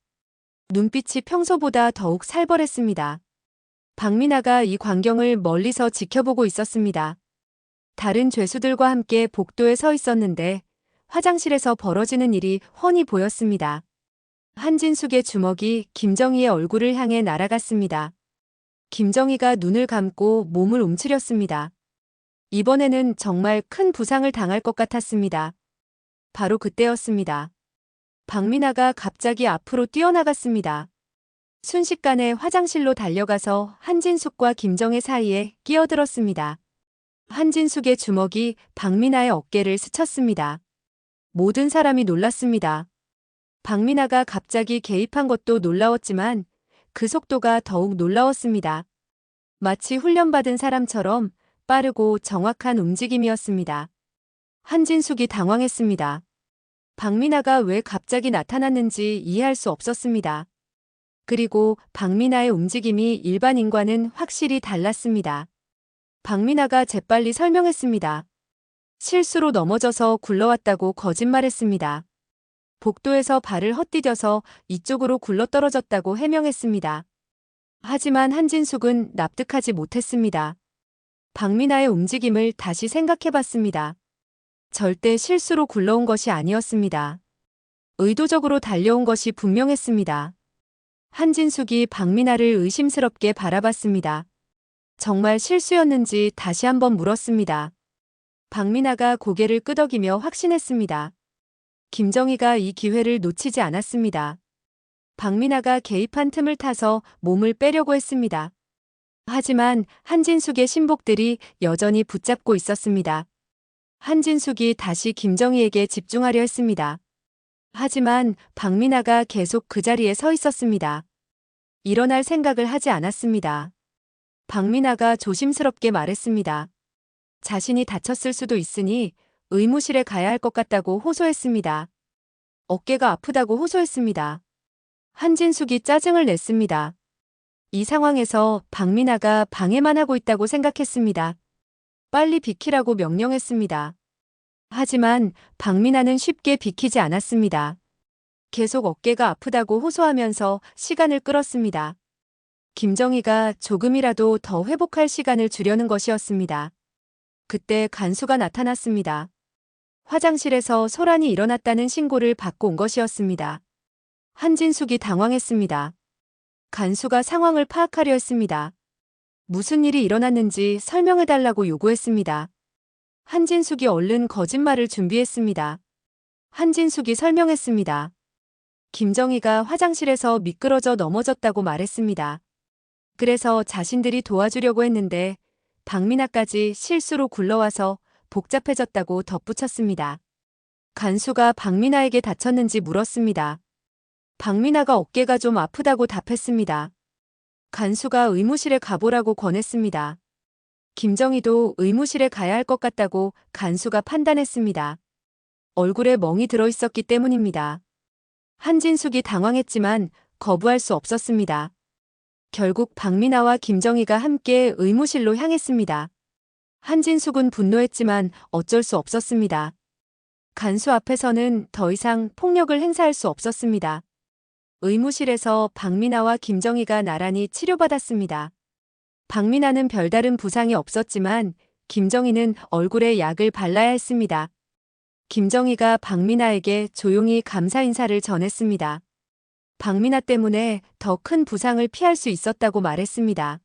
눈빛이 평소보다 더욱 살벌했습니다. 박미나가 이 광경을 멀리서 지켜보고 있었습니다. 다른 죄수들과 함께 복도에 서 있었는데 화장실에서 벌어지는 일이 훤히 보였습니다. 한진숙의 주먹이 김정희의 얼굴을 향해 날아갔습니다. 김정희가 눈을 감고 몸을 움츠렸습니다. 이번에는 정말 큰 부상을 당할 것 같았습니다. 바로 그때였습니다. 박미나가 갑자기 앞으로 뛰어나갔습니다. 순식간에 화장실로 달려가서 한진숙과 김정희 사이에 끼어들었습니다. 한진숙의 주먹이 박미나의 어깨를 스쳤습니다. 모든 사람이 놀랐습니다. 박미나가 갑자기 개입한 것도 놀라웠지만 그 속도가 더욱 놀라웠습니다. 마치 훈련받은 사람처럼 빠르고 정확한 움직임이었습니다. 한진숙이 당황했습니다. 박미나가 왜 갑자기 나타났는지 이해할 수 없었습니다. 그리고 박미나의 움직임이 일반인과는 확실히 달랐습니다. 박미나가 재빨리 설명했습니다. 실수로 넘어져서 굴러왔다고 거짓말했습니다. 복도에서 발을 헛디뎌서 이쪽으로 굴러떨어졌다고 해명했습니다. 하지만 한진숙은 납득하지 못했습니다. 박미나의 움직임을 다시 생각해봤습니다. 절대 실수로 굴러온 것이 아니었습니다. 의도적으로 달려온 것이 분명했습니다. 한진숙이 박미나를 의심스럽게 바라봤습니다. 정말 실수였는지 다시 한번 물었습니다. 박미나가 고개를 끄덕이며 확신했습니다. 김정희가 이 기회를 놓치지 않았습니다. 박미나가 개입한 틈을 타서 몸을 빼려고 했습니다. 하지만 한진숙의 신복들이 여전히 붙잡고 있었습니다. 한진숙이 다시 김정희에게 집중하려 했습니다. 하지만 박미나가 계속 그 자리에 서 있었습니다. 일어날 생각을 하지 않았습니다. 박미나가 조심스럽게 말했습니다. 자신이 다쳤을 수도 있으니 의무실에 가야 할 것 같다고 호소했습니다. 어깨가 아프다고 호소했습니다. 한진숙이 짜증을 냈습니다. 이 상황에서 박미나가 방해만 하고 있다고 생각했습니다. 빨리 비키라고 명령했습니다. 하지만 박미나는 쉽게 비키지 않았습니다. 계속 어깨가 아프다고 호소하면서 시간을 끌었습니다. 김정희가 조금이라도 더 회복할 시간을 주려는 것이었습니다. 그때 간수가 나타났습니다. 화장실에서 소란이 일어났다는 신고를 받고 온 것이었습니다. 한진숙이 당황했습니다. 간수가 상황을 파악하려 했습니다. 무슨 일이 일어났는지 설명해달라고 요구했습니다. 한진숙이 얼른 거짓말을 준비했습니다. 한진숙이 설명했습니다. 김정희가 화장실에서 미끄러져 넘어졌다고 말했습니다. 그래서 자신들이 도와주려고 했는데 박미나까지 실수로 굴러와서 복잡해졌다고 덧붙였습니다. 간수가 박미나에게 다쳤는지 물었습니다. 박미나가 어깨가 좀 아프다고 답했습니다. 간수가 의무실에 가보라고 권했습니다. 김정희도 의무실에 가야 할 것 같다고 간수가 판단했습니다. 얼굴에 멍이 들어있었기 때문입니다. 한진숙이 당황했지만 거부할 수 없었습니다. 결국 박미나와 김정희가 함께 의무실로 향했습니다. 한진숙은 분노했지만 어쩔 수 없었습니다. 간수 앞에서는 더 이상 폭력을 행사할 수 없었습니다. 의무실에서 박미나와 김정희가 나란히 치료받았습니다. 박미나는 별다른 부상이 없었지만 김정희는 얼굴에 약을 발라야 했습니다. 김정희가 박미나에게 조용히 감사 인사를 전했습니다. 박미나 때문에 더 큰 부상을 피할 수 있었다고 말했습니다.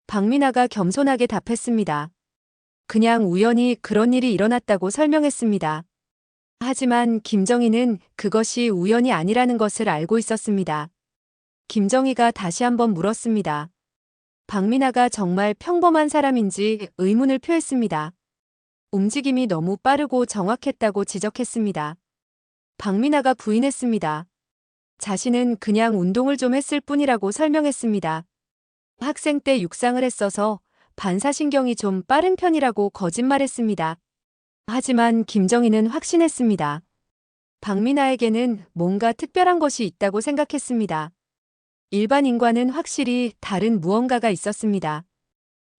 박미나가 겸손하게 답했습니다. 그냥 우연히 그런 일이 일어났다고 설명했습니다. 하지만 김정희는 그것이 우연이 아니라는 것을 알고 있었습니다. 김정희가 다시 한번 물었습니다. 박민아가 정말 평범한 사람인지 의문을 표했습니다. 움직임이 너무 빠르고 정확했다고 지적했습니다. 박민아가 부인했습니다. 자신은 그냥 운동을 좀 했을 뿐이라고 설명했습니다. 학생 때 육상을 했어서 반사신경이 좀 빠른 편이라고 거짓말했습니다. 하지만 김정희는 확신했습니다. 박민아에게는 뭔가 특별한 것이 있다고 생각했습니다. 일반인과는 확실히 다른 무언가가 있었습니다.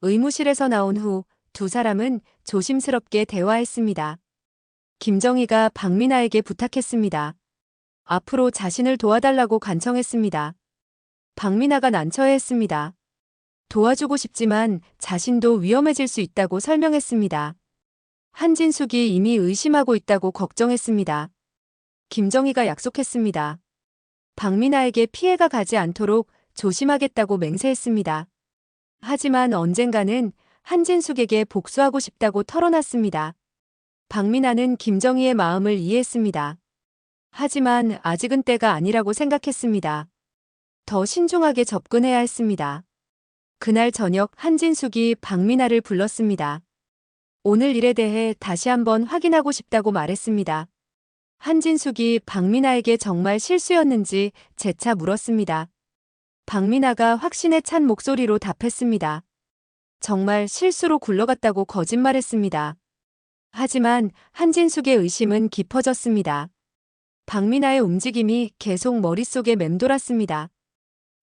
의무실에서 나온 후 두 사람은 조심스럽게 대화했습니다. 김정희가 박민아에게 부탁했습니다. 앞으로 자신을 도와달라고 간청했습니다. 박민아가 난처해했습니다. 도와주고 싶지만 자신도 위험해질 수 있다고 설명했습니다. 한진숙이 이미 의심하고 있다고 걱정했습니다. 김정희가 약속했습니다. 박민아에게 피해가 가지 않도록 조심하겠다고 맹세했습니다. 하지만 언젠가는 한진숙에게 복수하고 싶다고 털어놨습니다. 박민아는 김정희의 마음을 이해했습니다. 하지만 아직은 때가 아니라고 생각했습니다. 더 신중하게 접근해야 했습니다. 그날 저녁 한진숙이 박민아를 불렀습니다. 오늘 일에 대해 다시 한번 확인하고 싶다고 말했습니다. 한진숙이 박민아에게 정말 실수였는지 재차 물었습니다. 박민아가 확신에 찬 목소리로 답했습니다. 정말 실수로 굴러갔다고 거짓말했습니다. 하지만 한진숙의 의심은 깊어졌습니다. 박민아의 움직임이 계속 머릿속에 맴돌았습니다.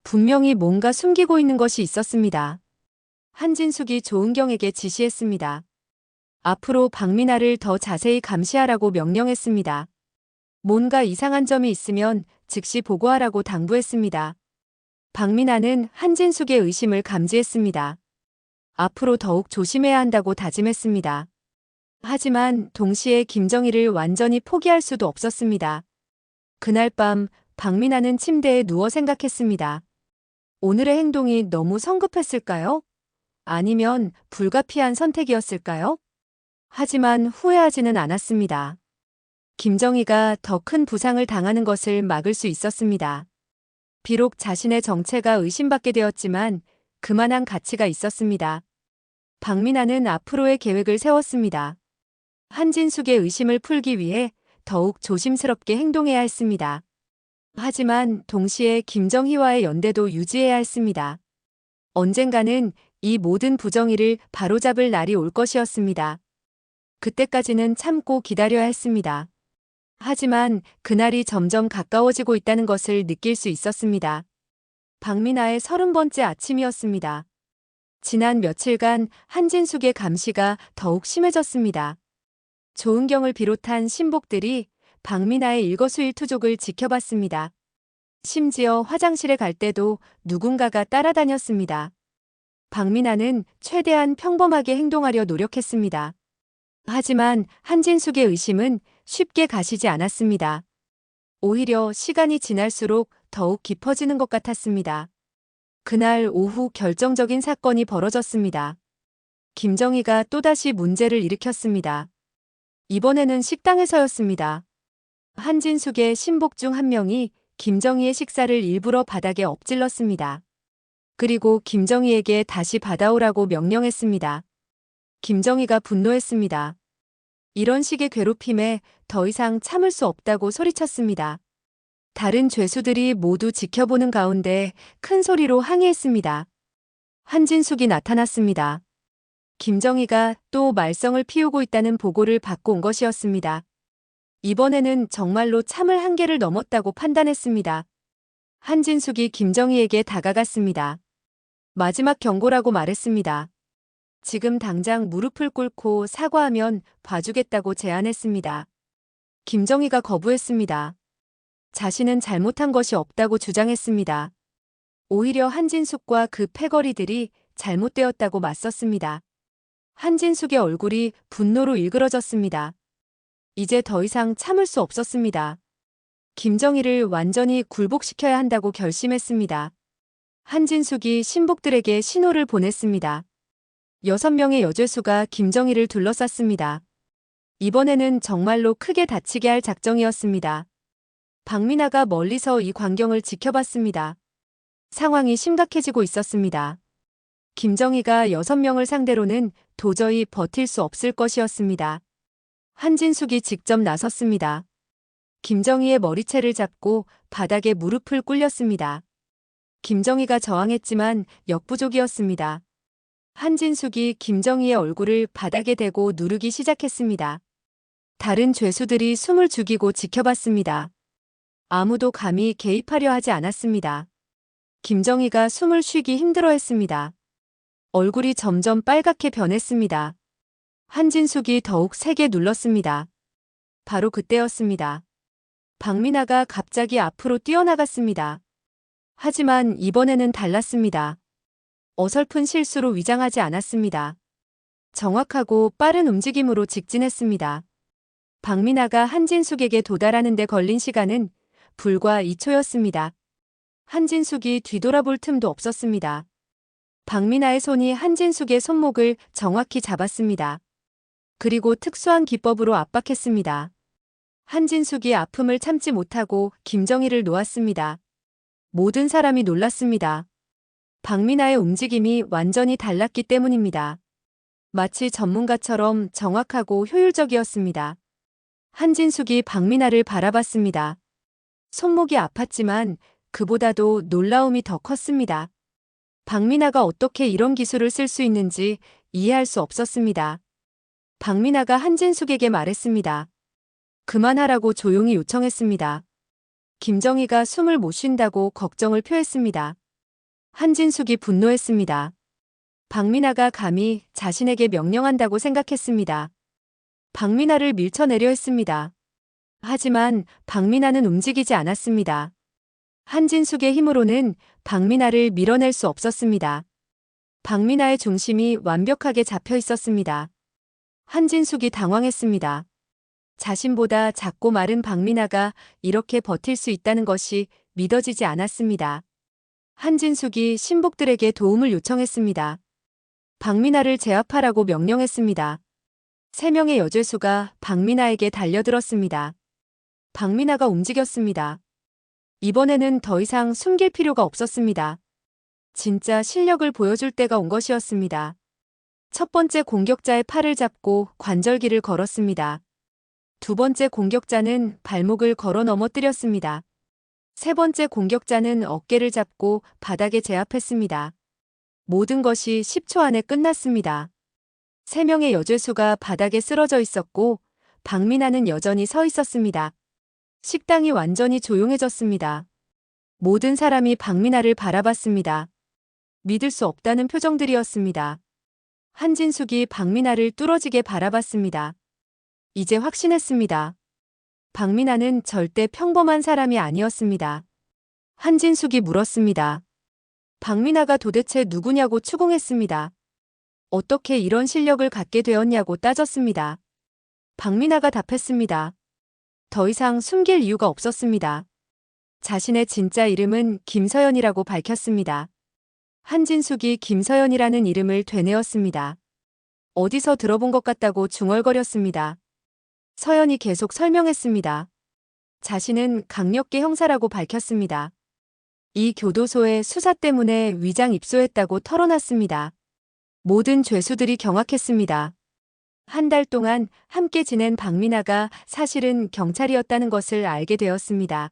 분명히 뭔가 숨기고 있는 것이 있었습니다. 한진숙이 조은경에게 지시했습니다. 앞으로 박민아를 더 자세히 감시하라고 명령했습니다. 뭔가 이상한 점이 있으면 즉시 보고하라고 당부했습니다. 박민아는 한진숙의 의심을 감지했습니다. 앞으로 더욱 조심해야 한다고 다짐했습니다. 하지만 동시에 김정희를 완전히 포기할 수도 없었습니다. 그날 밤 박민아는 침대에 누워 생각했습니다. 오늘의 행동이 너무 성급했을까요? 아니면 불가피한 선택이었을까요? 하지만 후회하지는 않았습니다. 김정희가 더 큰 부상을 당하는 것을 막을 수 있었습니다. 비록 자신의 정체가 의심받게 되었지만 그만한 가치가 있었습니다. 박민아는 앞으로의 계획을 세웠습니다. 한진숙의 의심을 풀기 위해 더욱 조심스럽게 행동해야 했습니다. 하지만 동시에 김정희와의 연대도 유지해야 했습니다. 언젠가는 이 모든 부정의를 바로잡을 날이 올 것이었습니다. 그때까지는 참고 기다려야 했습니다. 하지만 그날이 점점 가까워지고 있다는 것을 느낄 수 있었습니다. 박민아의 30번째 아침이었습니다. 지난 며칠간 한진숙의 감시가 더욱 심해졌습니다. 조은경을 비롯한 신복들이 박민아의 일거수일투족을 지켜봤습니다. 심지어 화장실에 갈 때도 누군가가 따라다녔습니다. 박민아는 최대한 평범하게 행동하려 노력했습니다. 하지만 한진숙의 의심은 쉽게 가시지 않았습니다. 오히려 시간이 지날수록 더욱 깊어지는 것 같았습니다. 그날 오후 결정적인 사건이 벌어졌습니다. 김정희가 또다시 문제를 일으켰습니다. 이번에는 식당에서였습니다. 한진숙의 신복 중 한 명이 김정희의 식사를 일부러 바닥에 엎질렀습니다. 그리고 김정희에게 다시 받아오라고 명령했습니다. 김정희가 분노했습니다. 이런 식의 괴롭힘에 더 이상 참을 수 없다고 소리쳤습니다. 다른 죄수들이 모두 지켜보는 가운데 큰 소리로 항의했습니다. 한진숙이 나타났습니다. 김정희가 또 말썽을 피우고 있다는 보고를 받고 온 것이었습니다. 이번에는 정말로 참을 한계를 넘었다고 판단했습니다. 한진숙이 김정희에게 다가갔습니다. 마지막 경고라고 말했습니다. 지금 당장 무릎을 꿇고 사과하면 봐주겠다고 제안했습니다. 김정희가 거부했습니다. 자신은 잘못한 것이 없다고 주장했습니다. 오히려 한진숙과 그 패거리들이 잘못되었다고 맞섰습니다. 한진숙의 얼굴이 분노로 일그러졌습니다. 이제 더 이상 참을 수 없었습니다. 김정희를 완전히 굴복시켜야 한다고 결심했습니다. 한진숙이 신복들에게 신호를 보냈습니다. 6명의 여죄수가 김정희를 둘러쌌습니다. 이번에는 정말로 크게 다치게 할 작정이었습니다. 박미나가 멀리서 이 광경을 지켜봤습니다. 상황이 심각해지고 있었습니다. 김정희가 6명을 상대로는 도저히 버틸 수 없을 것이었습니다. 한진숙이 직접 나섰습니다. 김정희의 머리채를 잡고 바닥에 무릎을 꿇렸습니다. 김정희가 저항했지만 역부족이었습니다. 한진숙이 김정희의 얼굴을 바닥에 대고 누르기 시작했습니다. 다른 죄수들이 숨을 죽이고 지켜봤습니다. 아무도 감히 개입하려 하지 않았습니다. 김정희가 숨을 쉬기 힘들어했습니다. 얼굴이 점점 빨갛게 변했습니다. 한진숙이 더욱 세게 눌렀습니다. 바로 그때였습니다. 박미나가 갑자기 앞으로 뛰어나갔습니다. 하지만 이번에는 달랐습니다. 어설픈 실수로 위장하지 않았습니다. 정확하고 빠른 움직임으로 직진했습니다. 박미나가 한진숙에게 도달하는 데 걸린 시간은 불과 2초였습니다. 한진숙이 뒤돌아볼 틈도 없었습니다. 박미나의 손이 한진숙의 손목을 정확히 잡았습니다. 그리고 특수한 기법으로 압박했습니다. 한진숙이 아픔을 참지 못하고 김정희를 놓았습니다. 모든 사람이 놀랐습니다. 박미나의 움직임이 완전히 달랐기 때문입니다. 마치 전문가처럼 정확하고 효율적이었습니다. 한진숙이 박미나를 바라봤습니다. 손목이 아팠지만 그보다도 놀라움이 더 컸습니다. 박미나가 어떻게 이런 기술을 쓸 수 있는지 이해할 수 없었습니다. 박미나가 한진숙에게 말했습니다. 그만하라고 조용히 요청했습니다. 김정희가 숨을 못 쉰다고 걱정을 표했습니다. 한진숙이 분노했습니다. 박미나가 감히 자신에게 명령한다고 생각했습니다. 박미나를 밀쳐내려 했습니다. 하지만 박미나는 움직이지 않았습니다. 한진숙의 힘으로는 박미나를 밀어낼 수 없었습니다. 박미나의 중심이 완벽하게 잡혀 있었습니다. 한진숙이 당황했습니다. 자신보다 작고 마른 박미나가 이렇게 버틸 수 있다는 것이 믿어지지 않았습니다. 한진숙이 신복들에게 도움을 요청했습니다. 박미나를 제압하라고 명령했습니다. 3명의 여죄수가 박미나에게 달려들었습니다. 박미나가 움직였습니다. 이번에는 더 이상 숨길 필요가 없었습니다. 진짜 실력을 보여줄 때가 온 것이었습니다. 첫 번째 공격자의 팔을 잡고 관절기를 걸었습니다. 두 번째 공격자는 발목을 걸어 넘어뜨렸습니다. 세 번째 공격자는 어깨를 잡고 바닥에 제압했습니다. 모든 것이 10초 안에 끝났습니다. 3명의 여죄수가 바닥에 쓰러져 있었고 박미나는 여전히 서 있었습니다. 식당이 완전히 조용해졌습니다. 모든 사람이 박미나를 바라봤습니다. 믿을 수 없다는 표정들이었습니다. 한진숙이 박미나를 뚫어지게 바라봤습니다. 이제 확신했습니다. 박미나는 절대 평범한 사람이 아니었습니다. 한진숙이 물었습니다. 박미나가 도대체 누구냐고 추궁했습니다. 어떻게 이런 실력을 갖게 되었냐고 따졌습니다. 박미나가 답했습니다. 더 이상 숨길 이유가 없었습니다. 자신의 진짜 이름은 김서연이라고 밝혔습니다. 한진숙이 김서연이라는 이름을 되뇌었습니다. 어디서 들어본 것 같다고 중얼거렸습니다. 서연이 계속 설명했습니다. 자신은 강력계 형사라고 밝혔습니다. 이 교도소의 수사 때문에 위장 입소했다고 털어놨습니다. 모든 죄수들이 경악했습니다. 한 달 동안 함께 지낸 박미나가 사실은 경찰이었다는 것을 알게 되었습니다.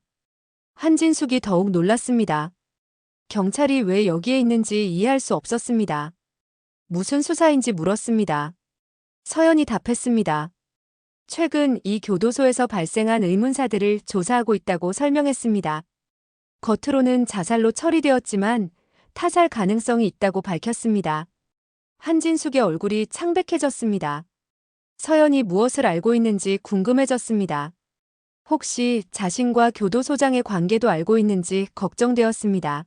한진숙이 더욱 놀랐습니다. 경찰이 왜 여기에 있는지 이해할 수 없었습니다. 무슨 수사인지 물었습니다. 서연이 답했습니다. 최근 이 교도소에서 발생한 의문사들을 조사하고 있다고 설명했습니다. 겉으로는 자살로 처리되었지만 타살 가능성이 있다고 밝혔습니다. 한진숙의 얼굴이 창백해졌습니다. 서연이 무엇을 알고 있는지 궁금해졌습니다. 혹시 자신과 교도소장의 관계도 알고 있는지 걱정되었습니다.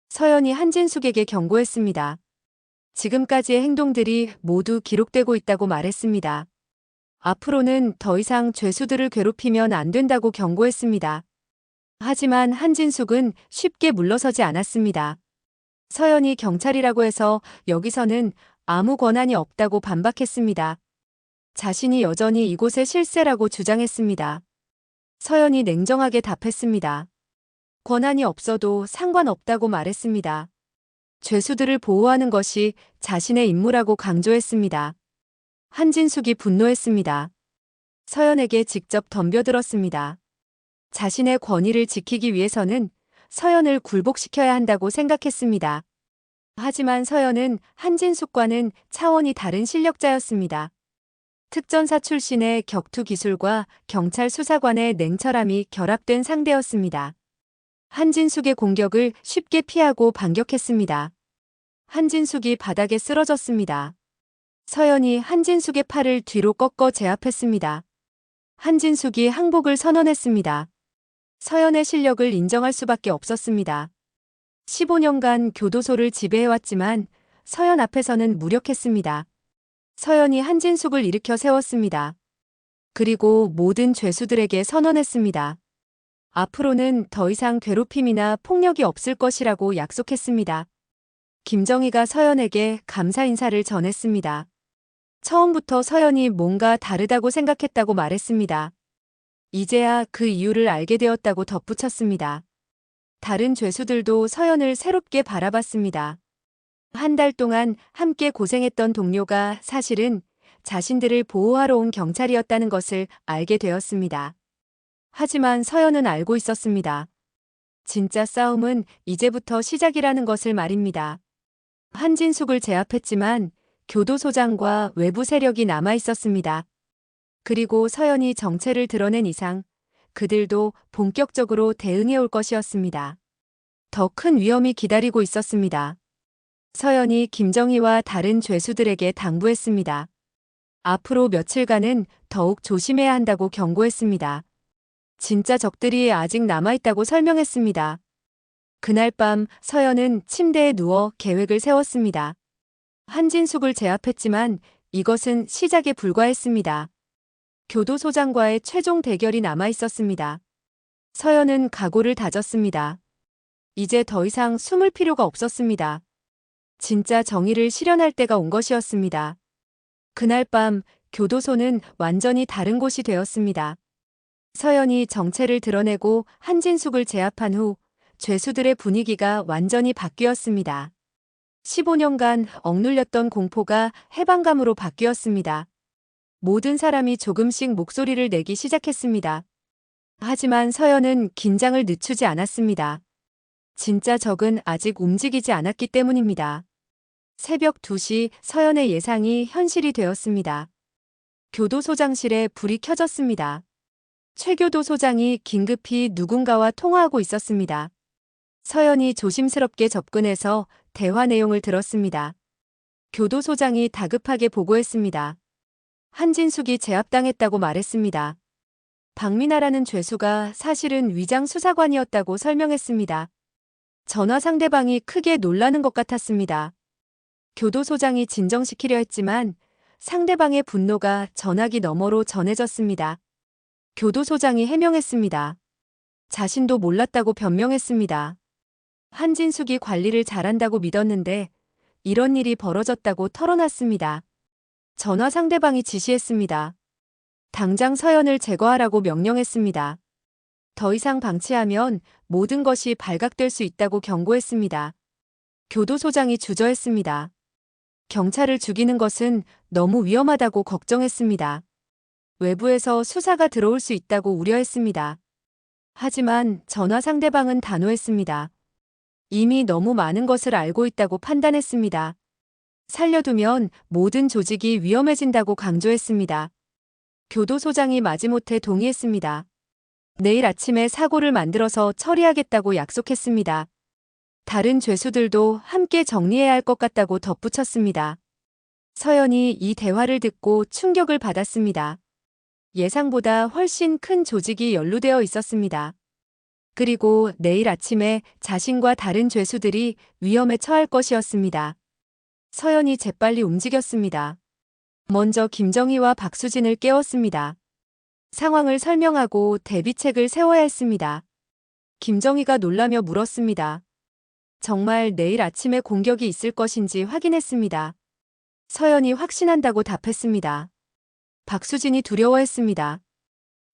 서연이 한진숙에게 경고했습니다. 지금까지의 행동들이 모두 기록되고 있다고 말했습니다. 앞으로는 더 이상 죄수들을 괴롭히면 안 된다고 경고했습니다. 하지만 한진숙은 쉽게 물러서지 않았습니다. 서연이 경찰이라고 해서 여기서는 아무 권한이 없다고 반박했습니다. 자신이 여전히 이곳의 실세라고 주장했습니다. 서연이 냉정하게 답했습니다. 권한이 없어도 상관없다고 말했습니다. 죄수들을 보호하는 것이 자신의 임무라고 강조했습니다. 한진숙이 분노했습니다. 서연에게 직접 덤벼들었습니다. 자신의 권위를 지키기 위해서는 서연을 굴복시켜야 한다고 생각했습니다. 하지만 서연은 한진숙과는 차원이 다른 실력자였습니다. 특전사 출신의 격투 기술과 경찰 수사관의 냉철함이 결합된 상대였습니다. 한진숙의 공격을 쉽게 피하고 반격했습니다. 한진숙이 바닥에 쓰러졌습니다. 서연이 한진숙의 팔을 뒤로 꺾어 제압했습니다. 한진숙이 항복을 선언했습니다. 서연의 실력을 인정할 수밖에 없었습니다. 15년간 교도소를 지배해왔지만 서연 앞에서는 무력했습니다. 서연이 한진숙을 일으켜 세웠습니다. 그리고 모든 죄수들에게 선언했습니다. 앞으로는 더 이상 괴롭힘이나 폭력이 없을 것이라고 약속했습니다. 김정희가 서연에게 감사 인사를 전했습니다. 처음부터 서연이 뭔가 다르다고 생각했다고 말했습니다. 이제야 그 이유를 알게 되었다고 덧붙였습니다. 다른 죄수들도 서연을 새롭게 바라봤습니다. 한 달 동안 함께 고생했던 동료가 사실은 자신들을 보호하러 온 경찰이었다는 것을 알게 되었습니다. 하지만 서연은 알고 있었습니다. 진짜 싸움은 이제부터 시작이라는 것을 말입니다. 한진숙을 제압했지만 교도소장과 외부 세력이 남아 있었습니다. 그리고 서연이 정체를 드러낸 이상 그들도 본격적으로 대응해 올 것이었습니다. 더 큰 위험이 기다리고 있었습니다. 서연이 김정희와 다른 죄수들에게 당부했습니다. 앞으로 며칠간은 더욱 조심해야 한다고 경고했습니다. 진짜 적들이 아직 남아있다고 설명했습니다. 그날 밤 서연은 침대에 누워 계획을 세웠습니다. 한진숙을 제압했지만 이것은 시작에 불과했습니다. 교도소장과의 최종 대결이 남아있었습니다. 서연은 각오를 다졌습니다. 이제 더 이상 숨을 필요가 없었습니다. 진짜 정의를 실현할 때가 온 것이었습니다. 그날 밤 교도소는 완전히 다른 곳이 되었습니다. 서연이 정체를 드러내고 한진숙을 제압한 후 죄수들의 분위기가 완전히 바뀌었습니다. 15년간 억눌렸던 공포가 해방감으로 바뀌었습니다. 모든 사람이 조금씩 목소리를 내기 시작했습니다. 하지만 서연은 긴장을 늦추지 않았습니다. 진짜 적은 아직 움직이지 않았기 때문입니다. 새벽 2시 서연의 예상이 현실이 되었습니다. 교도소장실에 불이 켜졌습니다. 최교도 소장이 긴급히 누군가와 통화하고 있었습니다. 서연이 조심스럽게 접근해서 대화 내용을 들었습니다. 교도소장이 다급하게 보고했습니다. 한진숙이 제압당했다고 말했습니다. 박민아라는 죄수가 사실은 위장 수사관이었다고 설명했습니다. 전화 상대방이 크게 놀라는 것 같았습니다. 교도소장이 진정시키려 했지만 상대방의 분노가 전화기 너머로 전해졌습니다. 교도소장이 해명했습니다. 자신도 몰랐다고 변명했습니다. 한진숙이 관리를 잘한다고 믿었는데 이런 일이 벌어졌다고 털어놨습니다. 전화 상대방이 지시했습니다. 당장 서연을 제거하라고 명령했습니다. 더 이상 방치하면 모든 것이 발각될 수 있다고 경고했습니다. 교도소장이 주저했습니다. 경찰을 죽이는 것은 너무 위험하다고 걱정했습니다. 외부에서 수사가 들어올 수 있다고 우려했습니다. 하지만 전화 상대방은 단호했습니다. 이미 너무 많은 것을 알고 있다고 판단했습니다. 살려두면 모든 조직이 위험해진다고 강조했습니다. 교도소장이 마지못해 동의했습니다. 내일 아침에 사고를 만들어서 처리하겠다고 약속했습니다. 다른 죄수들도 함께 정리해야 할 것 같다고 덧붙였습니다. 서연이 이 대화를 듣고 충격을 받았습니다. 예상보다 훨씬 큰 조직이 연루되어 있었습니다. 그리고 내일 아침에 자신과 다른 죄수들이 위험에 처할 것이었습니다. 서연이 재빨리 움직였습니다. 먼저 김정희와 박수진을 깨웠습니다. 상황을 설명하고 대비책을 세워야 했습니다. 김정희가 놀라며 물었습니다. 정말 내일 아침에 공격이 있을 것인지 확인했습니다. 서연이 확신한다고 답했습니다. 박수진이 두려워했습니다.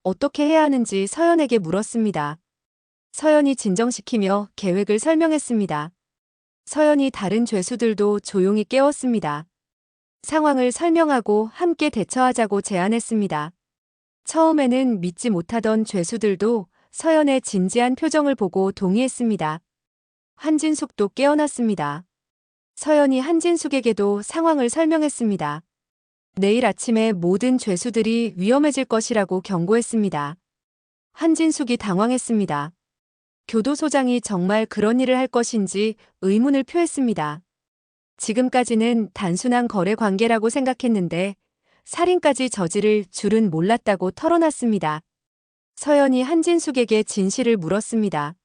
어떻게 해야 하는지 서연에게 물었습니다. 서연이 진정시키며 계획을 설명했습니다. 서연이 다른 죄수들도 조용히 깨웠습니다. 상황을 설명하고 함께 대처하자고 제안했습니다. 처음에는 믿지 못하던 죄수들도 서연의 진지한 표정을 보고 동의했습니다. 한진숙도 깨어났습니다. 서연이 한진숙에게도 상황을 설명했습니다. 내일 아침에 모든 죄수들이 위험해질 것이라고 경고했습니다. 한진숙이 당황했습니다. 교도소장이 정말 그런 일을 할 것인지 의문을 표했습니다. 지금까지는 단순한 거래 관계라고 생각했는데 살인까지 저지를 줄은 몰랐다고 털어놨습니다. 서연이 한진숙에게 진실을 물었습니다.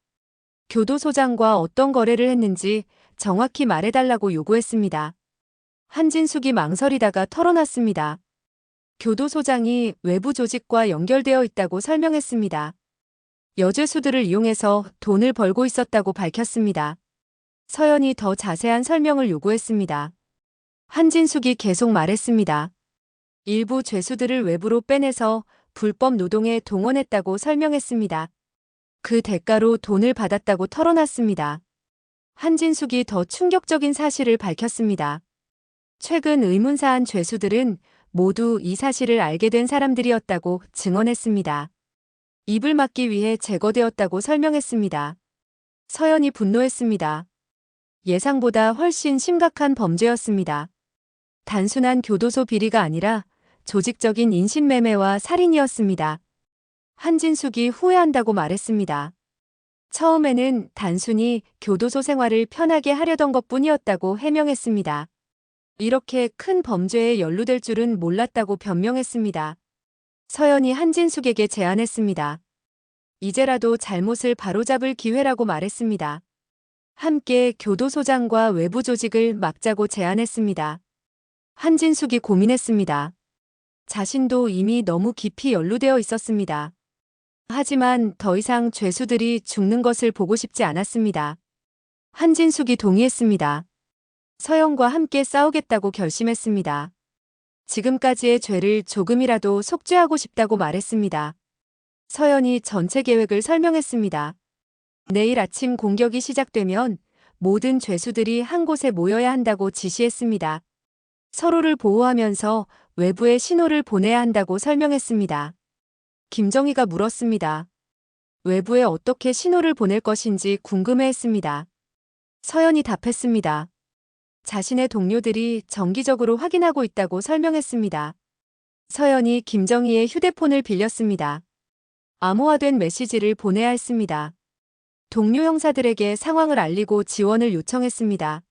교도소장과 어떤 거래를 했는지 정확히 말해달라고 요구했습니다. 한진숙이 망설이다가 털어놨습니다. 교도소장이 외부 조직과 연결되어 있다고 설명했습니다. 여죄수들을 이용해서 돈을 벌고 있었다고 밝혔습니다. 서연이 더 자세한 설명을 요구했습니다. 한진숙이 계속 말했습니다. 일부 죄수들을 외부로 빼내서 불법 노동에 동원했다고 설명했습니다. 그 대가로 돈을 받았다고 털어놨습니다. 한진숙이 더 충격적인 사실을 밝혔습니다. 최근 의문사한 죄수들은 모두 이 사실을 알게 된 사람들이었다고 증언했습니다. 입을 막기 위해 제거되었다고 설명했습니다. 서연이 분노했습니다. 예상보다 훨씬 심각한 범죄였습니다. 단순한 교도소 비리가 아니라 조직적인 인신매매와 살인이었습니다. 한진숙이 후회한다고 말했습니다. 처음에는 단순히 교도소 생활을 편하게 하려던 것뿐이었다고 해명했습니다. 이렇게 큰 범죄에 연루될 줄은 몰랐다고 변명했습니다. 서연이 한진숙에게 제안했습니다. 이제라도 잘못을 바로잡을 기회라고 말했습니다. 함께 교도소장과 외부 조직을 막자고 제안했습니다. 한진숙이 고민했습니다. 자신도 이미 너무 깊이 연루되어 있었습니다. 하지만 더 이상 죄수들이 죽는 것을 보고 싶지 않았습니다. 한진숙이 동의했습니다. 서연과 함께 싸우겠다고 결심했습니다. 지금까지의 죄를 조금이라도 속죄하고 싶다고 말했습니다. 서연이 전체 계획을 설명했습니다. 내일 아침 공격이 시작되면 모든 죄수들이 한 곳에 모여야 한다고 지시했습니다. 서로를 보호하면서 외부에 신호를 보내야 한다고 설명했습니다. 김정희가 물었습니다. 외부에 어떻게 신호를 보낼 것인지 궁금해했습니다. 서연이 답했습니다. 자신의 동료들이 정기적으로 확인하고 있다고 설명했습니다. 서연이 김정희의 휴대폰을 빌렸습니다. 암호화된 메시지를 보내야 했습니다. 동료 형사들에게 상황을 알리고 지원을 요청했습니다.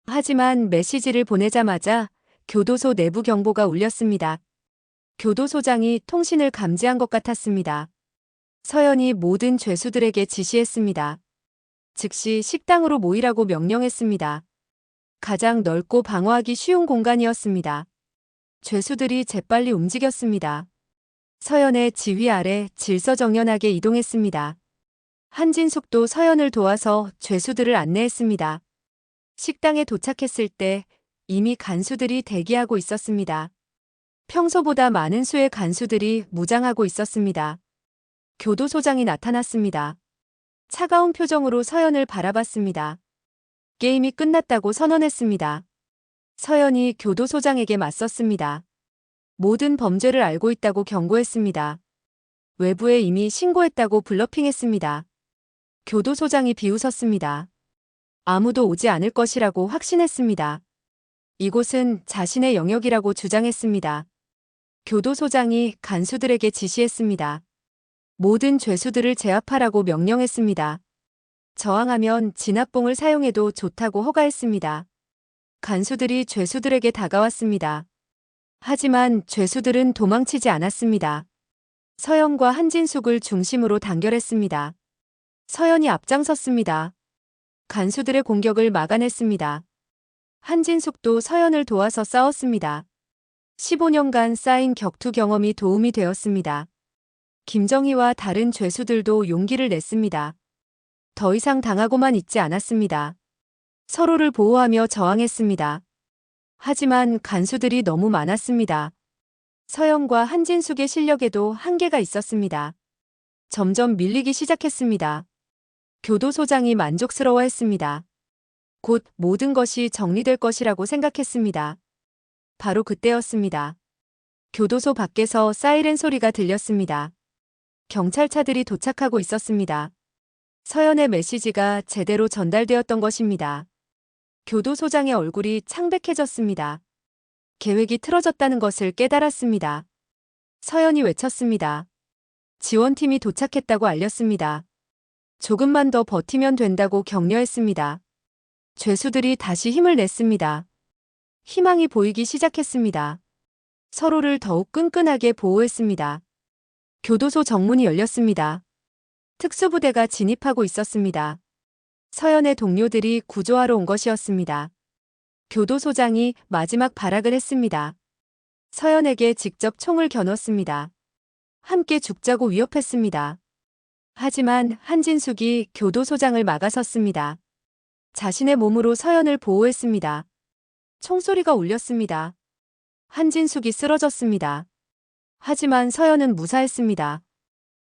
하지만 메시지를 보내자마자 교도소 내부 경보가 울렸습니다. 교도소장이 통신을 감지한 것 같았습니다. 서연이 모든 죄수들에게 지시했습니다. 즉시 식당으로 모이라고 명령했습니다. 가장 넓고 방어하기 쉬운 공간이었습니다. 죄수들이 재빨리 움직였습니다. 서연의 지휘 아래 질서정연하게 이동했습니다. 한진숙도 서연을 도와서 죄수들을 안내했습니다. 식당에 도착했을 때 이미 간수들이 대기하고 있었습니다. 평소보다 많은 수의 간수들이 무장하고 있었습니다. 교도소장이 나타났습니다. 차가운 표정으로 서연을 바라봤습니다. 게임이 끝났다고 선언했습니다. 서연이 교도소장에게 맞섰습니다. 모든 범죄를 알고 있다고 경고했습니다. 외부에 이미 신고했다고 블러핑했습니다. 교도소장이 비웃었습니다. 아무도 오지 않을 것이라고 확신했습니다. 이곳은 자신의 영역이라고 주장했습니다. 교도소장이 간수들에게 지시했습니다. 모든 죄수들을 제압하라고 명령했습니다. 저항하면 진압봉을 사용해도 좋다고 허가했습니다. 간수들이 죄수들에게 다가왔습니다. 하지만 죄수들은 도망치지 않았습니다. 서연과 한진숙을 중심으로 단결했습니다. 서연이 앞장섰습니다. 간수들의 공격을 막아냈습니다. 한진숙도 서연을 도와서 싸웠습니다. 15년간 쌓인 격투 경험이 도움이 되었습니다. 김정희와 다른 죄수들도 용기를 냈습니다. 더 이상 당하고만 있지 않았습니다. 서로를 보호하며 저항했습니다. 하지만 간수들이 너무 많았습니다. 서연과 한진숙의 실력에도 한계가 있었습니다. 점점 밀리기 시작했습니다. 교도소장이 만족스러워했습니다. 곧 모든 것이 정리될 것이라고 생각했습니다. 바로 그때였습니다. 교도소 밖에서 사이렌 소리가 들렸습니다. 경찰차들이 도착하고 있었습니다. 서연의 메시지가 제대로 전달되었던 것입니다. 교도소장의 얼굴이 창백해졌습니다. 계획이 틀어졌다는 것을 깨달았습니다. 서연이 외쳤습니다. 지원팀이 도착했다고 알렸습니다. 조금만 더 버티면 된다고 격려했습니다. 죄수들이 다시 힘을 냈습니다. 희망이 보이기 시작했습니다. 서로를 더욱 끈끈하게 보호했습니다. 교도소 정문이 열렸습니다. 특수부대가 진입하고 있었습니다. 서연의 동료들이 구조하러 온 것이었습니다. 교도소장이 마지막 발악을 했습니다. 서연에게 직접 총을 겨눴습니다. 함께 죽자고 위협했습니다. 하지만 한진숙이 교도소장을 막아섰습니다. 자신의 몸으로 서연을 보호했습니다. 총소리가 울렸습니다. 한진숙이 쓰러졌습니다. 하지만 서연은 무사했습니다.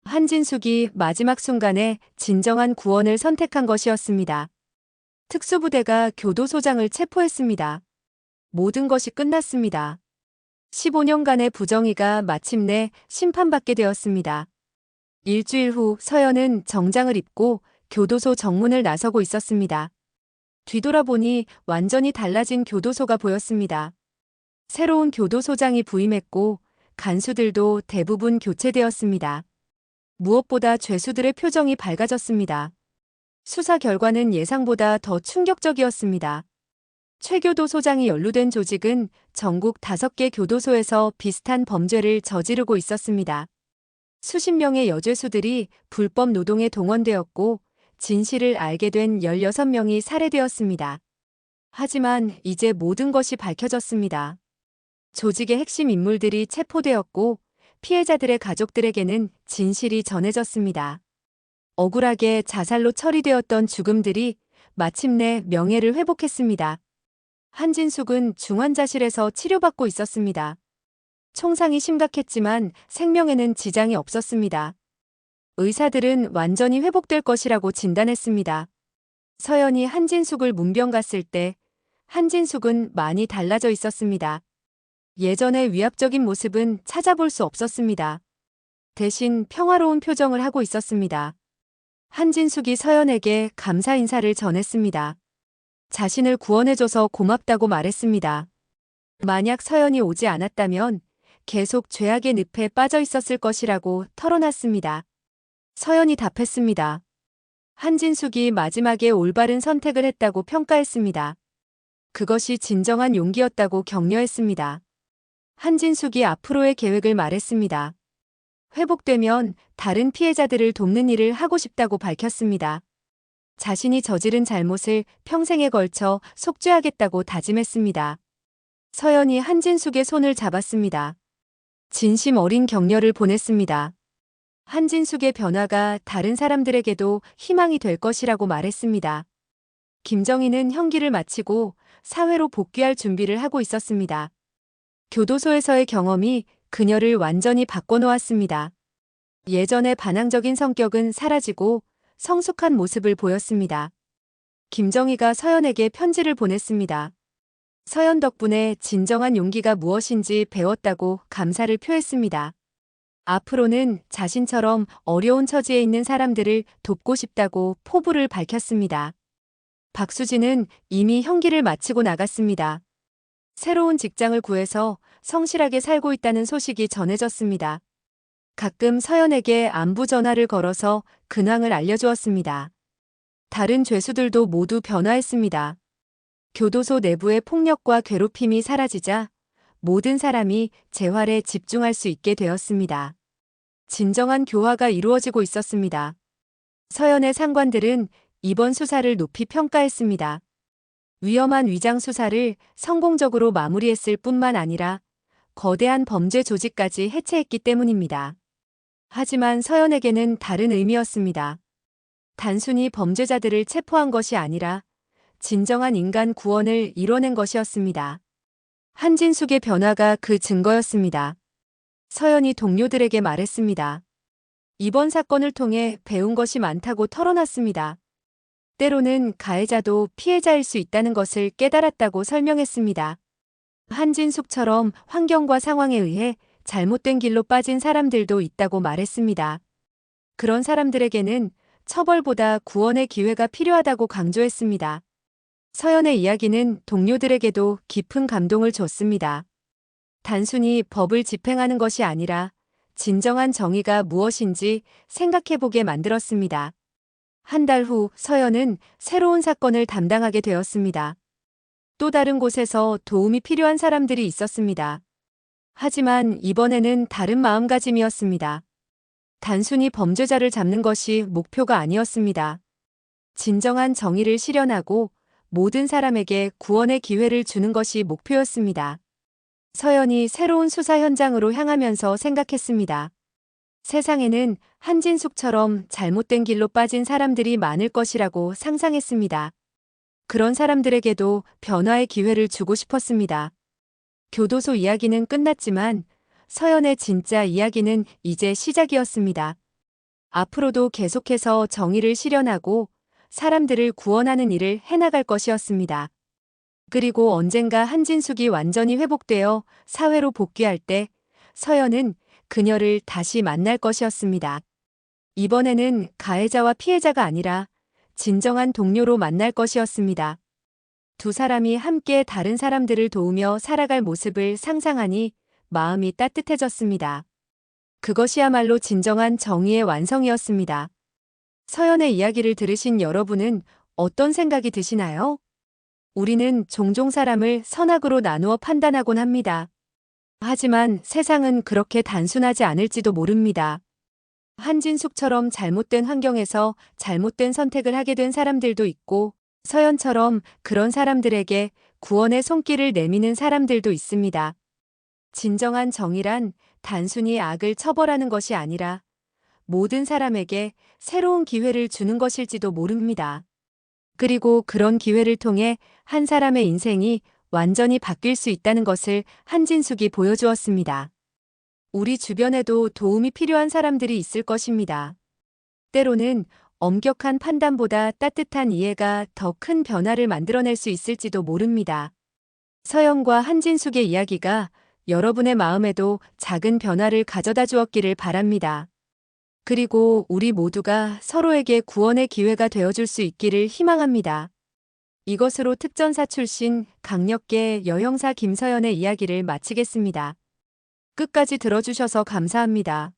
한진숙이 마지막 순간에 진정한 구원을 선택한 것이었습니다. 특수부대가 교도소장을 체포했습니다. 모든 것이 끝났습니다. 15년간의 부정의가 마침내 심판받게 되었습니다. 일주일 후 서연은 정장을 입고 교도소 정문을 나서고 있었습니다. 뒤돌아보니 완전히 달라진 교도소가 보였습니다. 새로운 교도소장이 부임했고 간수들도 대부분 교체되었습니다. 무엇보다 죄수들의 표정이 밝아졌습니다. 수사 결과는 예상보다 더 충격적이었습니다. 최교도소장이 연루된 조직은 전국 5개 교도소에서 비슷한 범죄를 저지르고 있었습니다. 수십 명의 여죄수들이 불법 노동에 동원되었고 진실을 알게 된 16명이 살해되었습니다. 하지만 이제 모든 것이 밝혀졌습니다. 조직의 핵심 인물들이 체포되었고 피해자들의 가족들에게는 진실이 전해졌습니다. 억울하게 자살로 처리되었던 죽음들이 마침내 명예를 회복했습니다. 한진숙은 중환자실에서 치료받고 있었습니다. 총상이 심각했지만 생명에는 지장이 없었습니다. 의사들은 완전히 회복될 것이라고 진단했습니다. 서연이 한진숙을 문병 갔을 때 한진숙은 많이 달라져 있었습니다. 예전의 위압적인 모습은 찾아볼 수 없었습니다. 대신 평화로운 표정을 하고 있었습니다. 한진숙이 서연에게 감사 인사를 전했습니다. 자신을 구원해줘서 고맙다고 말했습니다. 만약 서연이 오지 않았다면 계속 죄악의 늪에 빠져 있었을 것이라고 털어놨습니다. 서연이 답했습니다. 한진숙이 마지막에 올바른 선택을 했다고 평가했습니다. 그것이 진정한 용기였다고 격려했습니다. 한진숙이 앞으로의 계획을 말했습니다. 회복되면 다른 피해자들을 돕는 일을 하고 싶다고 밝혔습니다. 자신이 저지른 잘못을 평생에 걸쳐 속죄하겠다고 다짐했습니다. 서연이 한진숙의 손을 잡았습니다. 진심 어린 격려를 보냈습니다. 한진숙의 변화가 다른 사람들에게도 희망이 될 것이라고 말했습니다. 김정희는 형기를 마치고 사회로 복귀할 준비를 하고 있었습니다. 교도소에서의 경험이 그녀를 완전히 바꿔놓았습니다. 예전의 반항적인 성격은 사라지고 성숙한 모습을 보였습니다. 김정희가 서연에게 편지를 보냈습니다. 서연 덕분에 진정한 용기가 무엇인지 배웠다고 감사를 표했습니다. 앞으로는 자신처럼 어려운 처지에 있는 사람들을 돕고 싶다고 포부를 밝혔습니다. 박수진은 이미 형기를 마치고 나갔습니다. 새로운 직장을 구해서 성실하게 살고 있다는 소식이 전해졌습니다. 가끔 서연에게 안부 전화를 걸어서 근황을 알려주었습니다. 다른 죄수들도 모두 변화했습니다. 교도소 내부의 폭력과 괴롭힘이 사라지자 모든 사람이 재활에 집중할 수 있게 되었습니다. 진정한 교화가 이루어지고 있었습니다. 서연의 상관들은 이번 수사를 높이 평가했습니다. 위험한 위장 수사를 성공적으로 마무리했을 뿐만 아니라 거대한 범죄 조직까지 해체했기 때문입니다. 하지만 서연에게는 다른 의미였습니다. 단순히 범죄자들을 체포한 것이 아니라 진정한 인간 구원을 이뤄낸 것이었습니다. 한진숙의 변화가 그 증거였습니다. 서연이 동료들에게 말했습니다. 이번 사건을 통해 배운 것이 많다고 털어놨습니다. 때로는 가해자도 피해자일 수 있다는 것을 깨달았다고 설명했습니다. 한진숙처럼 환경과 상황에 의해 잘못된 길로 빠진 사람들도 있다고 말했습니다. 그런 사람들에게는 처벌보다 구원의 기회가 필요하다고 강조했습니다. 서연의 이야기는 동료들에게도 깊은 감동을 줬습니다. 단순히 법을 집행하는 것이 아니라 진정한 정의가 무엇인지 생각해보게 만들었습니다. 한 달 후 서연은 새로운 사건을 담당하게 되었습니다. 또 다른 곳에서 도움이 필요한 사람들이 있었습니다. 하지만 이번에는 다른 마음가짐이었습니다. 단순히 범죄자를 잡는 것이 목표가 아니었습니다. 진정한 정의를 실현하고 모든 사람에게 구원의 기회를 주는 것이 목표였습니다. 서연이 새로운 수사 현장으로 향하면서 생각했습니다. 세상에는 한진숙처럼 잘못된 길로 빠진 사람들이 많을 것이라고 상상했습니다. 그런 사람들에게도 변화의 기회를 주고 싶었습니다. 교도소 이야기는 끝났지만 서연의 진짜 이야기는 이제 시작이었습니다. 앞으로도 계속해서 정의를 실현하고 사람들을 구원하는 일을 해나갈 것이었습니다. 그리고 언젠가 한진숙이 완전히 회복되어 사회로 복귀할 때 서연은 그녀를 다시 만날 것이었습니다. 이번에는 가해자와 피해자가 아니라 진정한 동료로 만날 것이었습니다. 두 사람이 함께 다른 사람들을 도우며 살아갈 모습을 상상하니 마음이 따뜻해졌습니다. 그것이야말로 진정한 정의의 완성이었습니다. 서연의 이야기를 들으신 여러분은 어떤 생각이 드시나요? 우리는 종종 사람을 선악으로 나누어 판단하곤 합니다. 하지만 세상은 그렇게 단순하지 않을지도 모릅니다. 한진숙처럼 잘못된 환경에서 잘못된 선택을 하게 된 사람들도 있고 서연처럼 그런 사람들에게 구원의 손길을 내미는 사람들도 있습니다. 진정한 정의란 단순히 악을 처벌하는 것이 아니라 모든 사람에게 새로운 기회를 주는 것일지도 모릅니다. 그리고 그런 기회를 통해 한 사람의 인생이 완전히 바뀔 수 있다는 것을 한진숙이 보여주었습니다. 우리 주변에도 도움이 필요한 사람들이 있을 것입니다. 때로는 엄격한 판단보다 따뜻한 이해가 더 큰 변화를 만들어낼 수 있을지도 모릅니다. 서연과 한진숙의 이야기가 여러분의 마음에도 작은 변화를 가져다 주었기를 바랍니다. 그리고 우리 모두가 서로에게 구원의 기회가 되어줄 수 있기를 희망합니다. 이것으로 특전사 출신 강력계 여형사 김서연의 이야기를 마치겠습니다. 끝까지 들어주셔서 감사합니다.